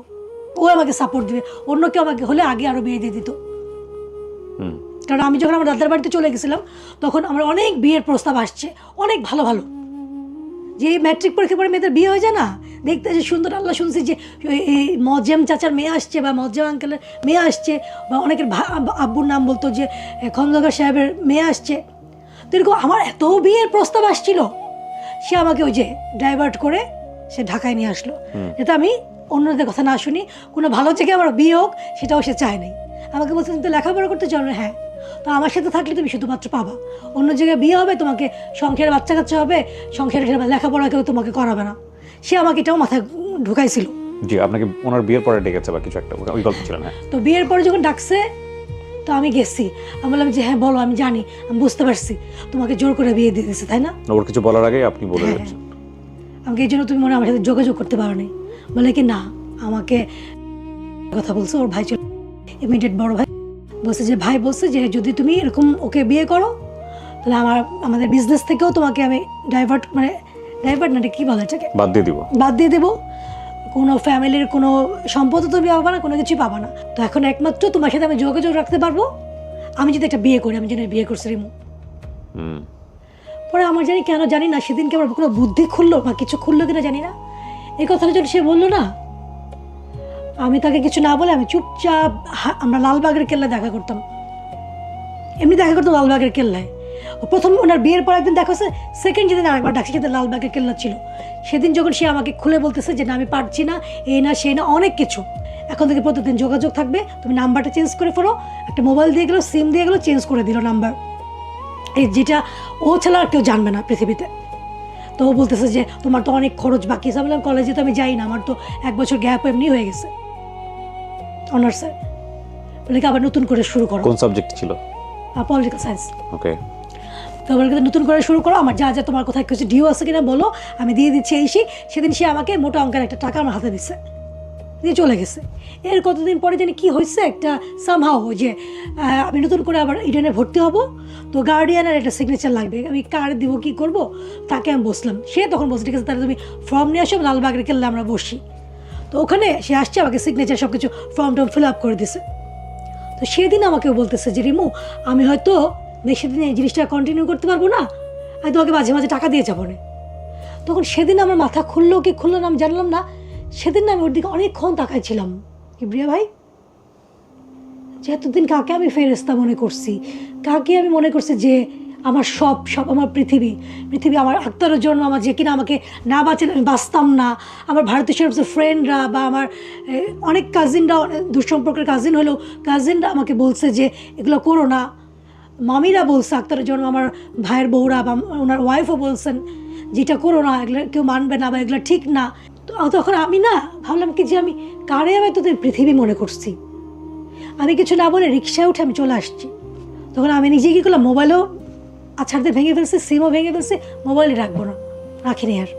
ও আমাকে সাপোর্ট দিবে। অন্য কেউ আমাকে হলে আগে আরও বিয়ে দিয়ে দিত। কারণ আমি যখন আমার দাদার বাড়িতে চলে গেছিলাম, তখন আমার অনেক বিয়ের প্রস্তাব আসছে, অনেক ভালো ভালো, যে ম্যাট্রিক পরীক্ষা পরে মেয়েদের বিয়ে হয়ে যায় না, দেখতে যে সুন্দর। আল্লাহ শুনছি যে এই মজ্জেম চাচার মেয়ে আসছে, বা মজ্জেম আঙ্কেলের মেয়ে আসছে, বা অনেকের আব্বুর নাম বলতো যে খন্দকার সাহেবের মেয়ে আসছে। তো এরকম আমার এত বিয়ের প্রস্তাব আসছিল, সে আমাকে ওই যে ডাইভার্ট করে সে ঢাকায় নিয়ে আসলো, যাতে আমি অন্যদের কথা না শুনি, কোনো ভালো জায়গায় আমার বিয়ে হোক সেটাও সে চায় নাই। আমাকে বলছে তুমি তো লেখাপড়া করতে চাও না, হ্যাঁ, তো আমার সাথে থাকলে তুমি শুধুমাত্র পাবা, অন্য জায়গায় বিয়ে হবে, তোমাকে সংসারে বাচ্চা কাচ্চা হবে, সংসারে লেখাপড়া কেউ তোমাকে করাবে না। সে আমাকে এটাও মাথায় ঢুকাইছিল। জি, আপনাকে ওনার বিয়ের পরে ডেকেছে বা কিছু একটা, ওই গল্প ছিলেন? হ্যাঁ। তো বিয়ের পরে যখন ডাকছে, তো আমি গেছি, আমি বললাম যে হ্যাঁ বলো, আমি জানি, আমি বুঝতে পারছি তোমাকে জোর করে বিয়ে দিয়ে দিয়েছে, তাই না? ওর কিছু বলার আগে আপনি বলে দিচ্ছেন আমাকে এই জন্য তুমি মনে হয় আমার সাথে যোগাযোগ করতে পারো নি। বলে কি না, আমাকে কথা বলছে ওর ভাই, চলে ইমিডিয়েট বড় ভাই বলছে যে ভাই বলছে যে যদি তুমি এরকম ওকে বিয়ে করো, তাহলে আমাদের বিজনেস থেকেও তোমাকে আমি ডাইভার্ট না, কি বলে এটাকে, বাদ দিয়ে দেবো। কোনো ফ্যামিলির কোনো সম্পদও তুমি পাবা না, কোনো কিছুই পাবা না। তো এখন একমাত্র তোমার সাথে আমি যোগাযোগ রাখতে পারবো আমি যদি একটা বিয়ে করি, আমি যেন বিয়ে করছি রিমু। পরে আমার কেন জানি না সেদিনকে আমার কোনো বুদ্ধি খুললো বা কিছু খুললো কিনা জানি না, এই কথাটা যখন সে বললো না, আমি তাকে কিছু না বলে আমি চুপচাপ, আমরা লালবাগের কেল্লায় দেখা করতাম, এমনি দেখা করতাম লালবাগের কেল্লায়। প্রথম ওনার বিয়ের পর একদিন দেখা হচ্ছে, সেকেন্ড যেদিন আরেকবার ডাকছি, সেদিন লালবাগের কেল্লা ছিল। সেদিন যখন সে আমাকে খুলে বলতেছে যে না আমি পারছি না, এই না সেই না অনেক কিছু, এখন থেকে প্রতিদিন যোগাযোগ থাকবে, তুমি নাম্বারটা চেঞ্জ করে ফেলো, একটা মোবাইল দিয়ে গেলো, সিম দিয়ে গেলো, চেঞ্জ করে দিল নাম্বার। এই যেটা ও ছাড়া আর কেউ জানবে না পৃথিবীতে। তো ও বলতেছে যে তোমার তো অনেক খরচ বাকি আছে। আমি বললাম কলেজে তো আমি যাই না, আমার তো 1 বছর গ্যাপ এমনি হয়ে গেছে অনার্সে, বলে কি আবার নতুন করে শুরু করো। কোন সাবজেক্ট ছিল? Political science. ওকে। তো বলে নতুন করে শুরু করো, আমার যা যা তোমার কোথায় কিছু ডিউ আছে কিনা বলো, আমি দিয়ে দিচ্ছি এই সেই। সেদিন সে আমাকে মোটা অঙ্কের একটা টাকা আমার হাতে দিচ্ছে, দিয়ে চলে গেছে। এর কতদিন পরে জানি কি হয়েছে, একটা সামহাও যে আমি নতুন করে আবার ইডেনে ভর্তি হব, তো গার্ডিয়ানের একটা সিগনেচার লাগবে, আমি কার দিব কি করব, তাকে আমি বসলাম। সে তখন বলছে ঠিক আছে তাহলে তুমি ফর্ম নিয়ে আসো, লালবাগের কেল্লা আমরা বসি। তো ওখানে সে আসছে, আমাকে সিগনেচার সব কিছু ফর্ম টর্ম ফিল আপ করে দিছে। তো সেদিন আমাকেও বলতেছে যে রিমু আমি হয়তো সেদিন এই জিনিসটা কন্টিনিউ করতে পারবো না, আমি তোমাকে মাঝে মাঝে টাকা দিয়ে যাবো না। তখন সেদিন আমার মাথা খুললো কি খুললো না আমি জানলাম না। সেদিন না আমি ওর দিকে অনেকক্ষণ তাকাইছিলাম, কিবরিয়া ভাই যে এতদিন কাকে আমি ফেরেস্তা মনে করছি, কাকে আমি মনে করছি যে আমার সব আমার পৃথিবী আমার আক্তারের জন্য, আমার যে কিনা আমাকে না বাঁচলে আমি বাঁচতাম না। আমার ভারতীয় সেরফের ফ্রেন্ডরা বা আমার অনেক কাজিনরা, দুঃসম্পর্কের কাজিন হলেও কাজিনরা আমাকে বলছে যে এগুলো করো না। মামিরা বলছে আক্তারের জন্য, আমার ভাইয়ের বউরা বা ওনার ওয়াইফও বলছেন যেটা করো না, এগুলো কেউ মানবে না বা এগুলো ঠিক না। তো তখন আমি না ভাবলাম কি যে আমি কারে আমি তোদের পৃথিবী মনে করছি। আমি কিছু না বলে রিক্সায় উঠে আমি চলে আসছি। তখন আমি নিজে কী করলাম, মোবাইলও আছাড়তে ভেঙে ফেলছি, সিমও ভেঙে ফেলছি, মোবাইলই রাখবো না, রাখিনি আর।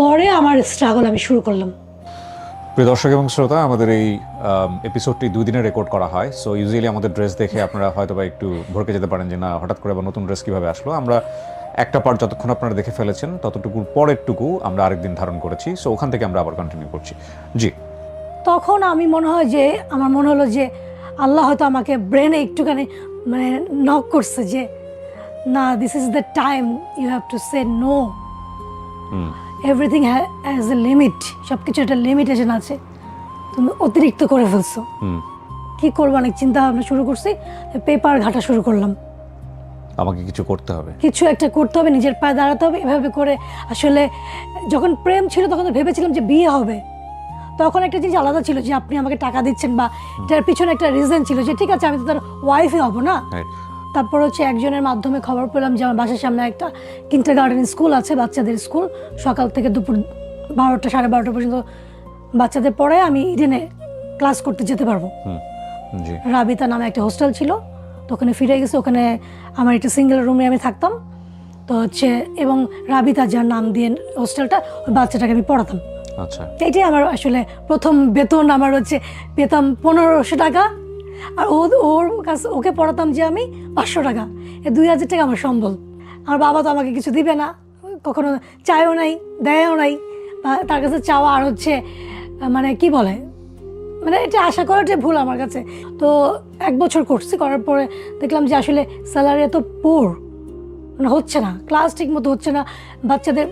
পরে আমার স্ট্রাগল আমি শুরু করলাম। প্রিয় দর্শক এবং শ্রোতা, আমাদের এই এপিসোডটি 2 দিনে রেকর্ড করা হয়। সো ইউজুয়ালি আমাদের ড্রেস দেখে আপনারা হয়তো বা একটু ভরকে যেতে পারেন যে না হঠাৎ করে আবার নতুন ড্রেস কীভাবে আসলো। আমরা একটা পার্ট যতক্ষণ আপনারা দেখে ফেলেছেন ততটুকুর পরেরটুকু আমরা আরেকদিন ধারণ করেছি। সো ওখান থেকে আমরা আবার কন্টিনিউ করছি। জি, তখন আমি মনে হয় যে আমার মনে হলো যে আল্লাহ হয়তো আমাকে ব্রেনে একটুখানি মানে নক করছে যে না, this is the time, you have to say no, everything has a limit, সব কিছু একটা লিমিটেশন আছে, তুমি অতিরিক্ত করে ফেলছো। কি করবো, অনেক চিন্তা ভাবনা শুরু করছি, পেপার ঘাটা শুরু করলাম, আমাকে কিছু করতে হবে, কিছু একটা করতে হবে, নিজের পায়ে দাঁড়াতে হবে। এভাবে করে আসলে যখন প্রেম ছিল তখন তো ভেবেছিলাম যে বিয়ে হবে, তখন একটা জিনিস আলাদা ছিল যে আপনি আমাকে টাকা দিচ্ছেন বা এটার পিছনে একটা রিজন ছিল যে ঠিক আছে আমি তো তার ওয়াইফই হব না। তারপর হচ্ছে একজনের মাধ্যমে খবর পেলাম যে আমার বাসার সামনে একটা কিন্ডারগার্টেন স্কুল আছে, বাচ্চাদের স্কুল, সকাল থেকে দুপুর 12টা 12:30 পর্যন্ত বাচ্চাদের পড়ে, আমি ইডেনে ক্লাস করতে যেতে পারবো। রাবিতা নামে একটা হোস্টেল ছিল, তো ওখানে ফিরে গেছে। ওখানে আমার একটা সিঙ্গেল রুমে আমি থাকতাম, তো হচ্ছে এবং রাবিতা যার নাম দিয়ে হোস্টেলটা, ওই বাচ্চাটাকে আমি পড়াতাম। আচ্ছা, এইটাই আমার আসলে প্রথম বেতন। আমার হচ্ছে পেতাম 1500 টাকা, আর ওর কাছে ওকে পড়াতাম যে আমি 500 টাকা, এই 2000 টাকা আমার সম্বল। আর বাবা তো আমাকে কিছু দিবে না, কখনো চায়ও নাই, দেয়ও নাই, তার কাছে চাওয়া আর হচ্ছে মানে কি বলে, মানে এটা আশা করাটাই ভুল আমার কাছে। তো 1 বছর করছি, করার পরে দেখলাম যে আসলে স্যালারি এত পোর, মানে হচ্ছে না, ক্লাস ঠিক মতো হচ্ছে না, বাচ্চাদের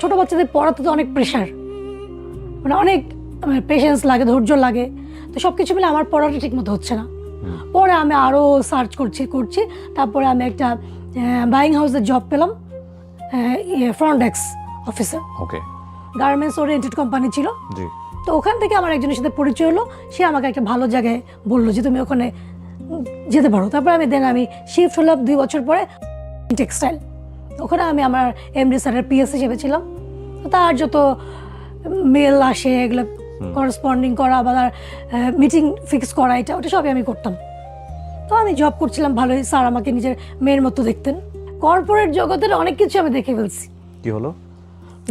ছোটো বাচ্চাদের পড়াতে তো অনেক প্রেশার, মানে অনেক পেশেন্স লাগে, ধৈর্য লাগে, তো সব কিছু মিলে আমার পড়াটা ঠিক মতো হচ্ছে না। পরে আমি আরও সার্চ করছি, তারপরে আমি একটা বাইং হাউসের জব পেলাম, ফ্রন্ট ডেস্ক অফিসার, ওকে, গার্মেন্টস ওরিয়েন্টেড কোম্পানি ছিল। তো ওখান থেকে আমার একজনের সাথে পরিচয় হলো, সে আমাকে একটা ভালো জায়গায় বললো যে তুমি ওখানে যেতে পারো। তারপরে আমি শিফট হলাম 2 বছর পরে টেক্সটাইল, ওখানে আমি আমার এমডি স্যারের পিএস হিসেবে ছিলাম। তো তার যত মেল আসে এগুলো করেসপন্ডিং করা বা তার মিটিং ফিক্স করা, ওটা সবই আমি করতাম। তো আমি জব করছিলাম ভালোই, স্যার আমাকে নিজের মেয়ের মতো দেখতেন। কর্পোরেট জগতের অনেক কিছু আমি দেখে ফেলছি। কি হলো?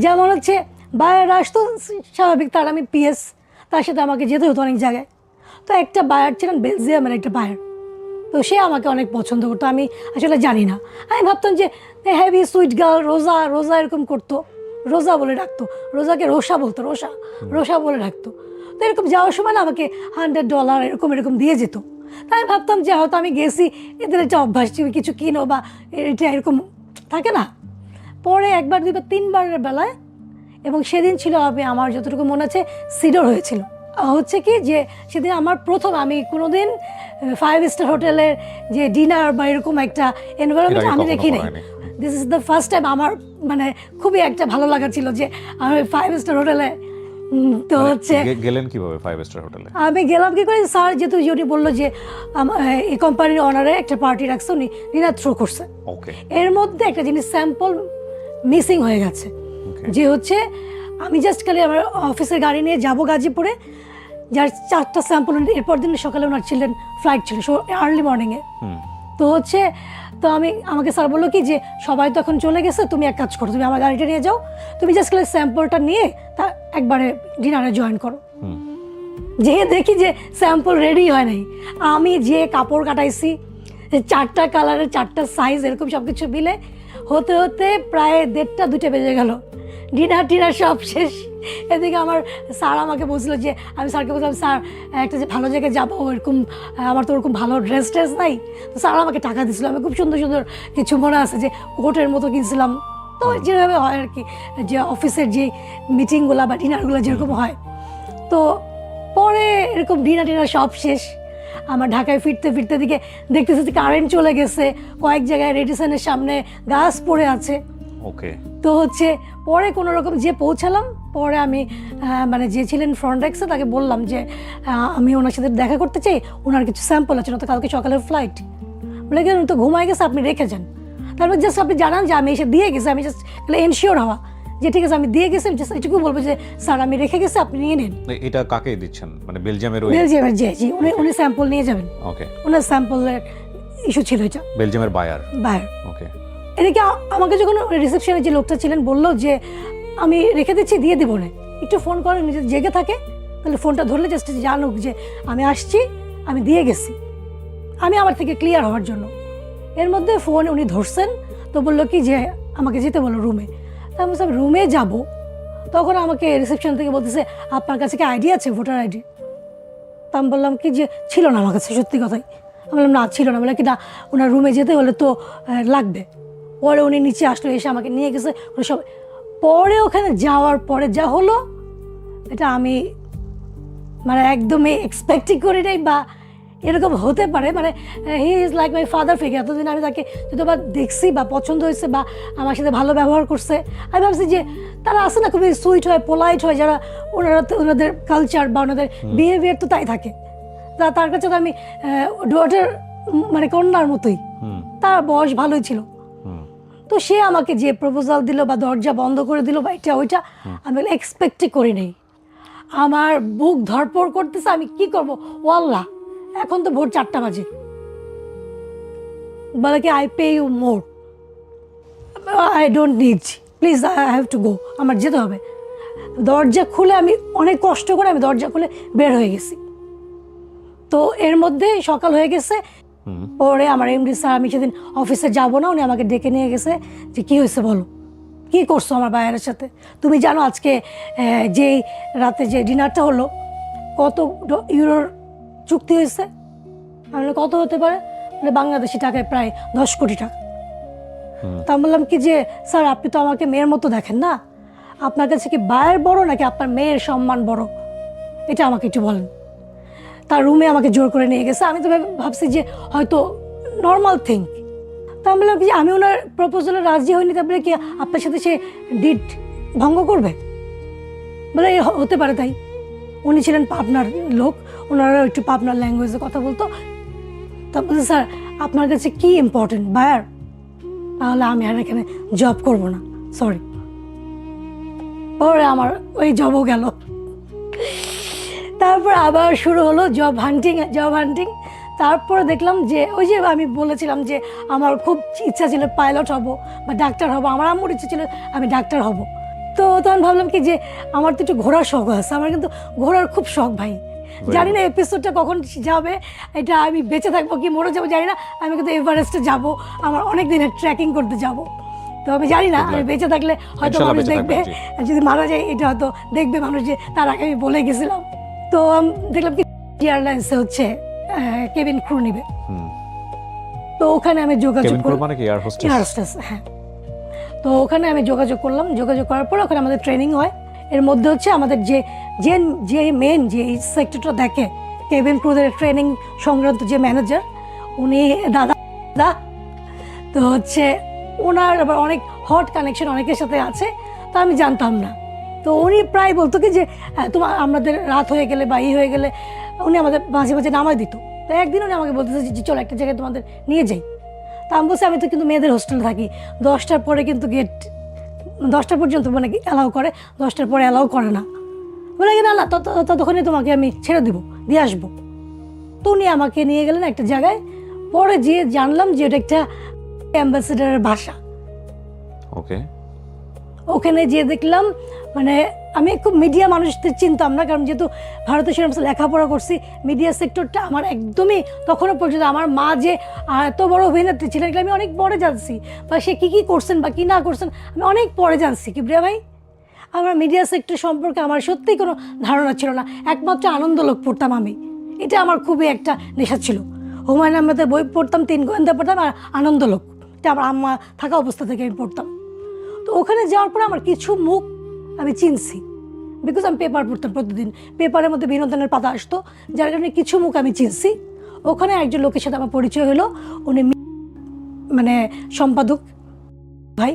যেমন হচ্ছে বায়ার আসতো স্বাভাবিক, তার আমি পিএস, তার সাথে আমাকে যেতে হতো অনেক জায়গায়। তো একটা বায়ার ছিলেন বেলজিয়ামের একটা বায়ার, তো সে আমাকে অনেক পছন্দ করতো, আমি আসলে জানি না, আমি ভাবতাম যে হেভি সুইট গার্ল, রোজা এরকম করতো, রোজা বলে ডাকতো, রোজাকে রোসা বলতো, রোসা বলে ডাকতো। তো এরকম যাওয়ার সময় না আমাকে $100 এরকম দিয়ে যেত। তাই আমি ভাবতাম যে হয়তো আমি গেছি, এদের একটা অভ্যাস কিছু কিনো বা এটা এরকম থাকে না। পরে 1 বার 2 বার 3 বারের বেলায়, এবং সেদিন ছিল আমার যতটুকু মনে আছে সিডর হয়েছিল, হচ্ছে কি যে সেদিন আমার প্রথম, আমি কোনোদিন 5 স্টার হোটেলের যে ডিনার বা এরকম একটা এনভায়রনমেন্ট আমি দেখি নাই। This is the first time. আমার মানে খুবই একটা ভালো লাগা ছিল যে আমি 5 স্টার হোটেলে তো মানে হচ্ছে গেলেন কিভাবে 5 স্টার হোটেলে? আমি গেলাম কি করে, স্যার যেহেতু উনি বললো যে এই কোম্পানির অনারে একটা পার্টি রাখছে, উনি ডিনার থ্রো করছে। ওকে এর মধ্যে একটা জিনিস স্যাম্পল মিসিং হয়ে গেছে, ওকে যে হচ্ছে আমি জাস্ট খালি আমার অফিসের গাড়ি নিয়ে যাব গাজীপুরে, যার 4টা স্যাম্পল, এরপর দিন সকালে ওনার ছিলেন ফ্লাইট ছিল আর্লি মর্নিংয়ে। হুম তো হচ্ছে তো আমাকে স্যার বললো কি যে সবাই তো এখন চলে গেছে, তুমি এক কাজ করো, তুমি আমার গাড়িটা নিয়ে যাও, তুমি জাস্ট খালি স্যাম্পলটা নিয়ে তা একবারে ডিনারে জয়েন করো। হুম যে দেখি যে স্যাম্পল রেডি হয় নাই, আমি যে কাপড় কাটাইছি 4টা কালারের 4টা সাইজ এরকম সব কিছু মিলে হতে হতে প্রায় 1:30-2টা বেজে গেল। ডিনার সব শেষ। এদিকে আমার স্যার আমাকে বলছিল যে, আমি স্যারকে বলছিলাম স্যার একটা যে ভালো জায়গায় যাবো, এরকম আমার তো ওরকম ভালো ড্রেস নাই। তো স্যার আমাকে টাকা দিয়েছিল, আমি খুব সুন্দর সুন্দর কিছু মনে আছে যে কোটের মতো কিনছিলাম। তো যেভাবে হয় আর কি, যে অফিসের যে মিটিংগুলো বা ডিনারগুলো যেরকম হয়। তো পরে এরকম ডিনার সব শেষ। আমার ঢাকায় ফিরতে ফিরতে দিকে দেখতেছি যে কারেন্ট চলে গেছে, কয়েক জায়গায় রেডিসনের সামনে গাছ পড়ে আছে। ওকে তো হচ্ছে পরে কোনো রকম যে পৌঁছালাম, পরে আমি মানে যে ছিলেন ফ্রন্ট ডেস্কে তাকে বললাম যে আমি ওনার সাথে দেখা করতে চাই, ওনার কিছু স্যাম্পল আছে, তো কালকে সকালের ফ্লাইট। বলে কি উনি তো ঘুমায় গেছে, আপনি রেখে যান। তারপর জাস্ট আপনি জানান যে আমি এসে দিয়ে গেছি, আমি জাস্ট এনশিওর হওয়া যে ঠিক আছে আমি দিয়ে গেছি, জাস্ট এটুকু বলবো যে স্যার আমি রেখে গেছি, আপনি নিয়ে নিন। এটা কাকে দিচ্ছেন, মানে বেলজিয়ামের ওই? বেলজিয়ামের জি উনি স্যাম্পল নিয়ে যাবেন, ওকে ওনার স্যাম্পলের ইস্যু ছিল এটা, বেলজিয়ামের বায়ার। বাইরে। ওকে এদিকে আমাকে যখন রিসেপশনে যে লোকটা ছিলেন বললো যে আমি রেখে দিচ্ছি, দিয়ে দিব না, একটু ফোন করেন, নিজে জেগে থাকে তাহলে ফোনটা ধরলে জাস্ট জানুক যে আমি আসছি, আমি দিয়ে গেছি, আমি আমার থেকে ক্লিয়ার হওয়ার জন্য। এর মধ্যে ফোন উনি ধরছেন, তো বললো কি যে আমাকে যেতে বলো রুমে। তা আমি বলছি রুমে যাব, তখন আমাকে রিসেপশন থেকে বলতেছে আপনার কাছে কি আইডি আছে, ভোটার আইডি? তা আমি বললাম কি যে ছিল না আমার কাছে, সত্যি কথাই। আমি বললাম না ছিল না। বলে কি না, ওনার রুমে যেতে হলে তো লাগবে। পরে উনি নিচে আসলো, এসে আমাকে নিয়ে গেছে সব। পরে ওখানে যাওয়ার পরে যা হলো, এটা আমি মানে একদমই এক্সপেক্টই করি নাই, বা এরকম হতে পারে। মানে he is like my father figure. এতদিন আমি তাকে যতবার দেখছি বা পছন্দ হয়েছে বা আমার সাথে ভালো ব্যবহার করছে, আমি ভাবছি যে তারা আছে না খুবই সুইট হয়, পোলাইট হয়, যারা ওনাদের কালচার বা ওনাদের বিহেভিয়ার তো তাই থাকে। তার কাছে তো আমি ডটার মানে কন্যার মতোই, তার বয়স ভালোই ছিল। তো সে আমাকে যে প্রপোজাল দিল বা দরজা বন্ধ করে দিল বা এটা ওইটা, আমি এক্সপেক্টই করি নাই। আমার বুক ধরপড় করতেছে, আমি কি করবো ও আল্লাহ, এখন তো ভোর 4টা বাজে। বলে কি I pay you more, I don't need, please I have to go, আমার যেতে হবে। দরজা খুলে আমি অনেক কষ্ট করে আমি দরজা খুলে বের হয়ে গেছি। তো এর মধ্যে সকাল হয়ে গেছে। পরে আমার এমডি স্যার, আমি সেদিন অফিসে যাবো না, উনি আমাকে ডেকে নিয়ে গেছে যে কী হয়েছে বলো, কী করছো আমার বায়ের সাথে? তুমি জানো আজকে যেই রাতে যে ডিনারটা হলো কত ইউরোর চুক্তি হয়েছে? আমি কত হতে পারে? মানে বাংলাদেশি টাকায় প্রায় 10 কোটি টাকা। তা আমি বললাম কি যে স্যার আপনি তো আমাকে মেয়ের মতো দেখেন না, আপনার কাছে কি বায়ের বড় নাকি আপনার মেয়ের সম্মান বড়, এটা আমাকে একটু বলেন। তার রুমে আমাকে জোর করে নিয়ে গেছে। আমি তো ভাবছি যে হয়তো নর্মাল থিং। তা আমি বললাম কি আমি ওনার প্রপোজালে রাজি হইনি, তারপরে কি আপনার সাথে সে ডিট ভঙ্গ করবে? বলে হতে পারে তাই। উনি ছিলেন পাবনার লোক, ওনারা একটু পাবনার ল্যাঙ্গুয়েজে কথা বলতো। তা বলছে স্যার আপনার কাছে কি ইম্পর্টেন্ট, বায়ার? তাহলে আমি আর এখানে জব করব না, সরি। পরে আমার ওই জবও গেল। তারপর আবার শুরু হলো জব হান্টিং। তারপরে দেখলাম যে ওই যে আমি বলেছিলাম যে আমার খুব ইচ্ছা ছিল পাইলট হব বা ডাক্তার হব, আমার আম্মুর ইচ্ছা ছিল আমি ডাক্তার হব। তো তখন ভাবলাম কি যে আমার তো একটু ঘোরার শখ আছে, আমার কিন্তু ঘোরার খুব শখ ভাই। জানি না এপিসোডটা কখন যাবে, এটা আমি বেঁচে থাকবো কি মরে যাবো জানি না। আমি কিন্তু এভারেস্টে যাব, আমার অনেক দিনের ট্রেকিং করতে যাব। তো আমি জানি না, আমি বেঁচে থাকলে হয়তো মানুষ দেখবে, যদি মারা যায় এটা হয়তো দেখবে মানুষ যে তার আগে আমি বলে গেছিলাম। তো দেখলাম কি এয়ারলাইন্সে হচ্ছে কেবিন ক্রু নিবে। তো ওখানে আমি যোগাযোগ করলাম, মানে কি এয়ার হোস্টেস, হ্যাঁ। তো ওখানে আমি যোগাযোগ করলাম, যোগাযোগ করার পর ওখানে আমাদের ট্রেনিং হয়। এর মধ্যে হচ্ছে আমাদের যে মেন যে সেক্টরটা দেখে কেবিন ক্রুদের ট্রেনিং সংক্রান্ত যে ম্যানেজার, উনি দাদা। তো হচ্ছে ওনার আবার অনেক হট কানেকশন অনেকের সাথে আছে, তো আমি জানতাম না। তো উনি প্রায় বলতো কি যে তোমার আমাদের রাত হয়ে গেলে বা হয়ে গেলে উনি আমাদের মাঝে মাঝে নামায় দিত। তো একদিন উনি আমাকে বলতেছে যে চলো একটা জায়গায় তোমাদের নিয়ে যাই। তা আমি বলছি আমি তো কিন্তু মেয়েদের হোস্টেলে থাকি, 10টার পরে কিন্তু গেট 10টা পর্যন্ত মানে অ্যালাউ করে, 10টার পরে অ্যালাউ করে না। বলে কি না না ততক্ষণে তোমাকে আমি ছেড়ে দিব, দিয়ে আসবো। তো উনি আমাকে নিয়ে গেলেন একটা জায়গায়, পরে যেয়ে জানলাম যে ওটা একটা অ্যাম্বাসেডারের বাসা। ওকে, ওখানে যেয়ে দেখলাম মানে আমি খুব মিডিয়া মানুষদের চিনতাম না, কারণ যেহেতু ভারতীয় সিনেমা লেখাপড়া করছি, মিডিয়া সেক্টরটা আমার একদমই তখনও পর্যন্ত, আমার মা যে এত বড় অভিনেত্রী ছিলেন আমি অনেক পরে জানছি, বা সে কী কী করছেন বা কী না করছেন আমি অনেক পরে জানছি। কিবরিয়া ভাই, আমার মিডিয়া সেক্টর সম্পর্কে আমার সত্যিই কোনো ধারণা ছিল না। একমাত্র আনন্দলোক পড়তাম আমি, এটা আমার খুবই একটা নেশা ছিল। হুমায়ুন আহমেদের বই পড়তাম, 3 গোয়েন্দা পড়তাম, আর আনন্দলোক এটা আমার আম্মা থাকা অবস্থা থেকে আমি পড়তাম। তো ওখানে যাওয়ার পরে আমার কিছু মুখ আমি চিনছি, বিকজ আমি পেপার পড়তাম প্রতিদিন, পেপারের মধ্যে বিনোদনের পাতা আসতো, যার কারণে কিছু মুখ আমি চিনছি। ওখানে একজন লোকের সাথে আমার পরিচয় হলো, উনি মানে সম্পাদক ভাই।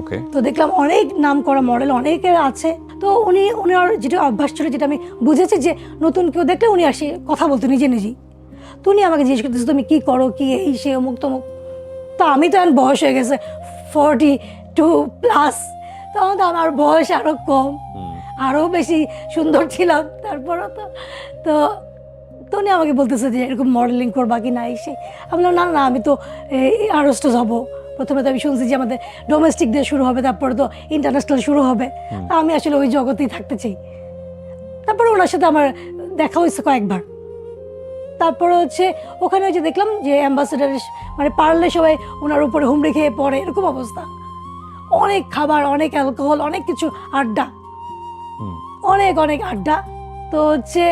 ওকে, তো দেখলাম অনেক নাম করা মডেল অনেকের আছে। তো উনার যেটা অভ্যাস ছিল, যেটা আমি বুঝেছি যে নতুন কেউ দেখলে উনি আসে কথা বলতো নিজে নিজেই। তো উনি আমাকে জিজ্ঞেস করতেছে তুমি কী করো, কি এই সে অমুক তমুক। তো আমি তো এখন বয়স হয়ে গেছে 42+, তখন তো আমার বয়স আরও কম, আরও বেশি সুন্দর ছিলাম তারপরও। তো তো উনি আমাকে বলতেছে যে এরকম মডেলিং করবা কি না এসে। আমি বললাম না না, আমি তো এয়ারহোস্টেস হব। প্রথমে তো আমি শুনছি যে আমাদের ডোমেস্টিক দিয়ে শুরু হবে, তারপরে তো ইন্টারন্যাশনাল শুরু হবে। তা আমি আসলে ওই জগতেই থাকতে চাই। তারপরে ওনার সাথে আমার দেখা হয়েছে কয়েকবার। তারপরে হচ্ছে ওখানে যে দেখলাম যে অ্যাম্বাসেডার মানে পারলে সবাই ওনার উপরে হুমড়ি খেয়ে পড়ে, এরকম অবস্থা। অনেক খাবার, অনেক অ্যালকোহল, অনেক কিছু, আড্ডা, অনেক অনেক আড্ডা। তো হচ্ছে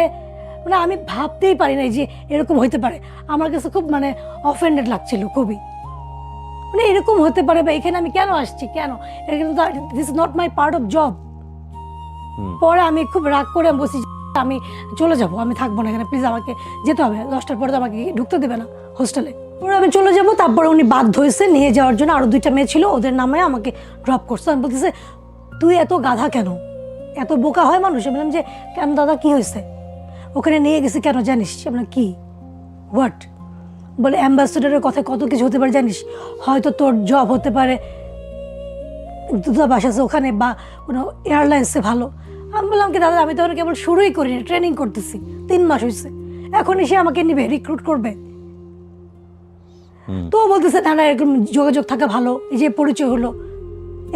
মানে আমি ভাবতেই পারি নাই যে এরকম হইতে পারে। আমার কাছে খুব মানে অফেন্ডেড লাগছিল খুবই, মানে এরকম হতে পারে বা এখানে আমি কেন আসছি, কেন এখানে তো this is not my part of job. পরে আমি খুব রাগ করে বসি, আমি চলে যাব, আমি থাকবো না এখানে, প্লিজ আমাকে যেতে হবে, 10টার পরে তো আমাকে ঢুকতে দেবে না হোস্টেলে। পরে আমি চলে যাব। তারপরে উনি বাধ্য হয়েছে নিয়ে যাওয়ার জন্য, আরও 2টা মেয়ে ছিল, ওদের নামে আমাকে ড্রপ করছে। আমি বলতেছে তুই এত গাধা কেন, এত বোকা হয় মানুষ? আমি বললাম যে কেন দাদা, কি হয়েছে? ওখানে নিয়ে গেছি কেন জানিস? আমরা কি হোয়াট বলে, অ্যাম্বাসেডারের কথা কত কিছু হতে পারে জানিস? হয়তো তোর জব হতে পারে দূতাবাস আছে ওখানে বা কোনো এয়ারলাইন্সে ভালো। আমি বললাম কি দাদা, আমি তো কেবল শুরুই করিনি, ট্রেনিং করতেছি, 3 মাস হয়েছে, এখন এসে আমাকে নিবে, রিক্রুট করবে? তো বলতেছে না না, এরকম যোগাযোগ থাকা ভালো, এই যে পরিচয় হলো,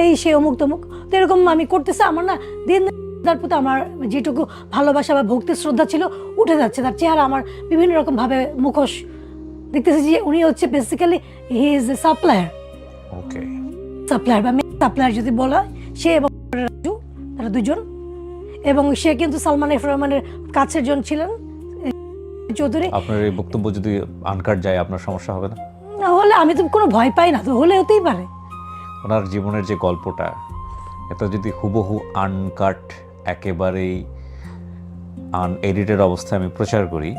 এই সে অমুক তমুক। তো এরকম আমি করতেছি, আমার না দিন তার প্রতি আমার যেটুকু ভালোবাসা বা ভক্তি শ্রদ্ধা ছিল উঠে যাচ্ছে। তার চেহারা আমার বিভিন্ন রকম ভাবে মুখোশ দেখতেছি যে উনি হচ্ছে basically he is a supplier. Okay, supplier বা সাপ্লায়ার যদি বলা হয়, সে এবং রাজু, তারা দুজন। এবং সে কিন্তু সালমান এফ রহমানের কাছের জন ছিলেন, চৌধুরী। আপনার এই বক্তব্য যদি আনকাট যায় আপনার সমস্যা হবে না? না হলে আমি তো কোনো ভয় পাই না, তো হলে হতেই পারে। ওনার জীবনের যে গল্পটা, এটা যদি হুবহু আনকাট, একেবারেই আনএডিটেড অবস্থায় আমি প্রচার করি,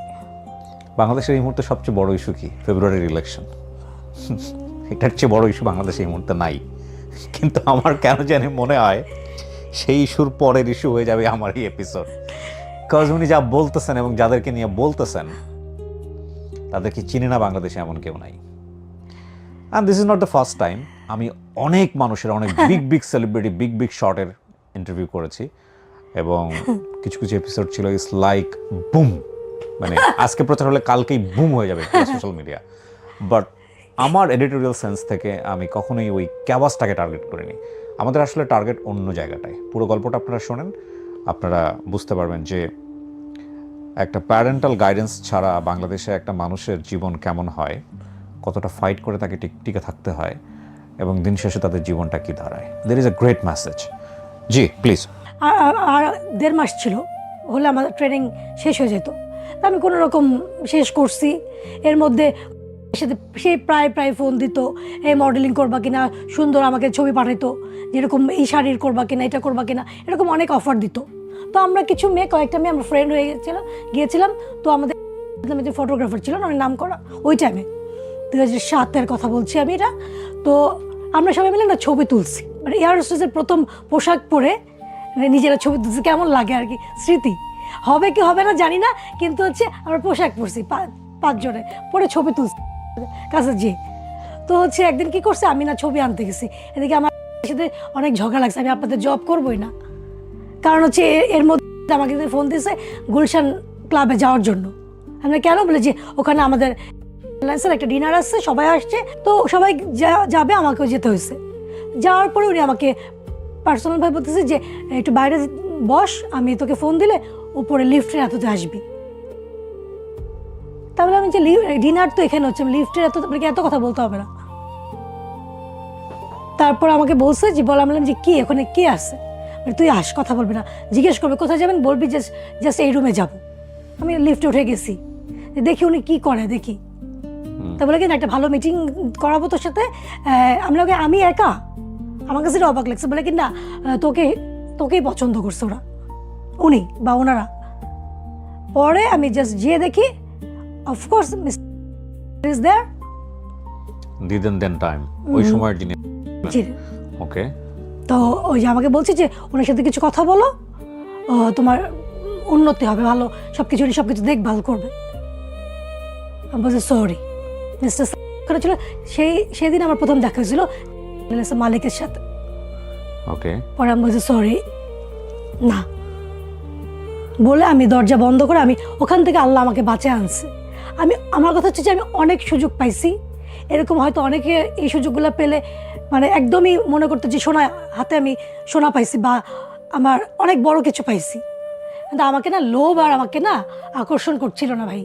বাংলাদেশের এই মুহূর্তে সবচেয়ে বড় ইস্যু কি? ফেব্রুয়ারির ইলেকশন। এটার চেয়ে বড় ইস্যু বাংলাদেশে এই মুহূর্তে নাই। কিন্তু আমার কেন জানি মনে হয় সেই ইস্যুর পরের ইস্যু হয়ে যাবে আমার এই এপিসোড। বিকজ উনি যা বলতেছেন এবং যাদেরকে নিয়ে বলতেছেন তাদেরকে চিনি না বাংলাদেশে এমন কেউ নাই। And this is not the first time. আমি অনেক মানুষের, অনেক big big celebrity, big big শটের ইন্টারভিউ করেছি, এবং কিছু কিছু এপিসোড ছিল ইটস লাইক বুম, মানে আজকে প্রচার হলে কালকেই বুম হয়ে যাবে সোশ্যাল মিডিয়া। বাট আমার এডিটোরিয়াল সেন্স থেকে আমি কখনোই ওই ক্যাবাসটাকে টার্গেট করিনি। আমাদের আসলে টার্গেট অন্য জায়গাটায়। পুরো গল্পটা আপনারা শোনেন, আপনারা বুঝতে পারবেন যে একটা প্যারেন্টাল গাইডেন্স ছাড়া বাংলাদেশে একটা মানুষের জীবন কেমন হয়, কতটা ফাইট করে তাকে টিকে থাকতে হয়, এবং দিন শেষে তাদের জীবনটা কি দাঁড়ায়। There is a great message. জি প্লিজ। আর 1.5 মাস ছিল, হলে আমাদের ট্রেনিং শেষ হয়ে যেত। তা আমি কোনো রকম শেষ করছি। এর মধ্যে সে প্রায় ফোন দিত, এই মডেলিং করবা কিনা, সুন্দর আমাকে ছবি পাঠাইতো, যেরকম এই শাড়ির করবা কিনা, এটা করবা কিনা, এরকম অনেক অফার দিত। তো আমরা কিছু মেয়ে, কয়েকটা মেয়ে আমরা ফ্রেন্ড হয়ে গিয়েছিলাম। তো আমাদের যে ফটোগ্রাফার ছিল না, নাম করা, ওই টাইমে 2007-এর কথা বলছি আমি এটা। তো আমরা সবাই মিলে না ছবি তুলছি, মানে এয়ার হোস্টেসের প্রথম পোশাক পরে নিজেরা ছবি তুলছি, কেমন লাগে আর কি, স্মৃতি হবে কি হবে না জানি না, কিন্তু হচ্ছে আমরা পোশাক পরছি পাঁচজনে পরে ছবি তুলছি কাছে যে। তো হচ্ছে একদিন কি করছে, আমি না ছবি আনতে গেছি, এদিকে আমার সাথে অনেক ঝগড়া লাগছে, আমি আপনাদের জব করবোই না, কারণ হচ্ছে এর মধ্যে আমাকে ফোন দিয়েছে গুলশান ক্লাবে যাওয়ার জন্য। আমরা কেন বলে যে ওখানে আমাদের এয়ারলাইন্সের একটা ডিনার আসছে, সবাই আসছে, তো সবাই যাবে, আমাকেও যেতে হয়েছে। যাওয়ার পরে উনি আমাকে পার্সোনালভাবে বলতেছে যে একটু বাইরে বস, আমি তোকে ফোন দিলে উপরে লিফটের এততে আসবি। তাহলে আমি যে ডিনার তো এখানে হচ্ছে, লিফটের এত কথা বলতে হবে না। তারপর আমাকে বলছে যে বললাম যে কি ওখানে কে আছে, তুই আস, কথা বলবি না, জিজ্ঞেস করবে কোথায় যাবেন, বলবি জাস্ট এই রুমে যাব। আমি লিফটে উঠে গেছি, দেখি উনি কি করে দেখি। তা বলে কি একটা ভালো মিটিং করাবো তোর সাথে, আমি একা, আমার কাছে অবাক লাগছে, বলে কি না তোকেই পছন্দ করছে ওরা, উনি বা ওনারা। পরে আমি জাস্ট গিয়ে দেখি of course is there, didn't then time, ওই সময়ের জিনিস। জি। ওকে। তো ওই যে আমাকে বলছে যে ওনার সাথে কিছু কথা বলো, তোমার উন্নতি হবে, ভালো সব কিছু দেখভাল করবে। আমি বলছি সরি মিস্টার ছিল। সেদিন আমার প্রথম দেখা হয়েছিল মালিকের সাথে। ওকে। পরে আমি বলছি সরি না বলে আমি দরজা বন্ধ করে আমি ওখান থেকে আল্লাহ আমাকে বাঁচিয়ে আনছে। আমার কথা হচ্ছে যে আমি অনেক সুযোগ পাইছি, এরকম হয়তো অনেকে এই সুযোগগুলো পেলে মানে একদমই মনে করতে যে সোনা হাতে আমি সোনা পাইছি বা আমার অনেক বড় কিছু পাইছি, কিন্তু আমাকে না লোভ আর আমাকে না আকর্ষণ করছিল না ভাই।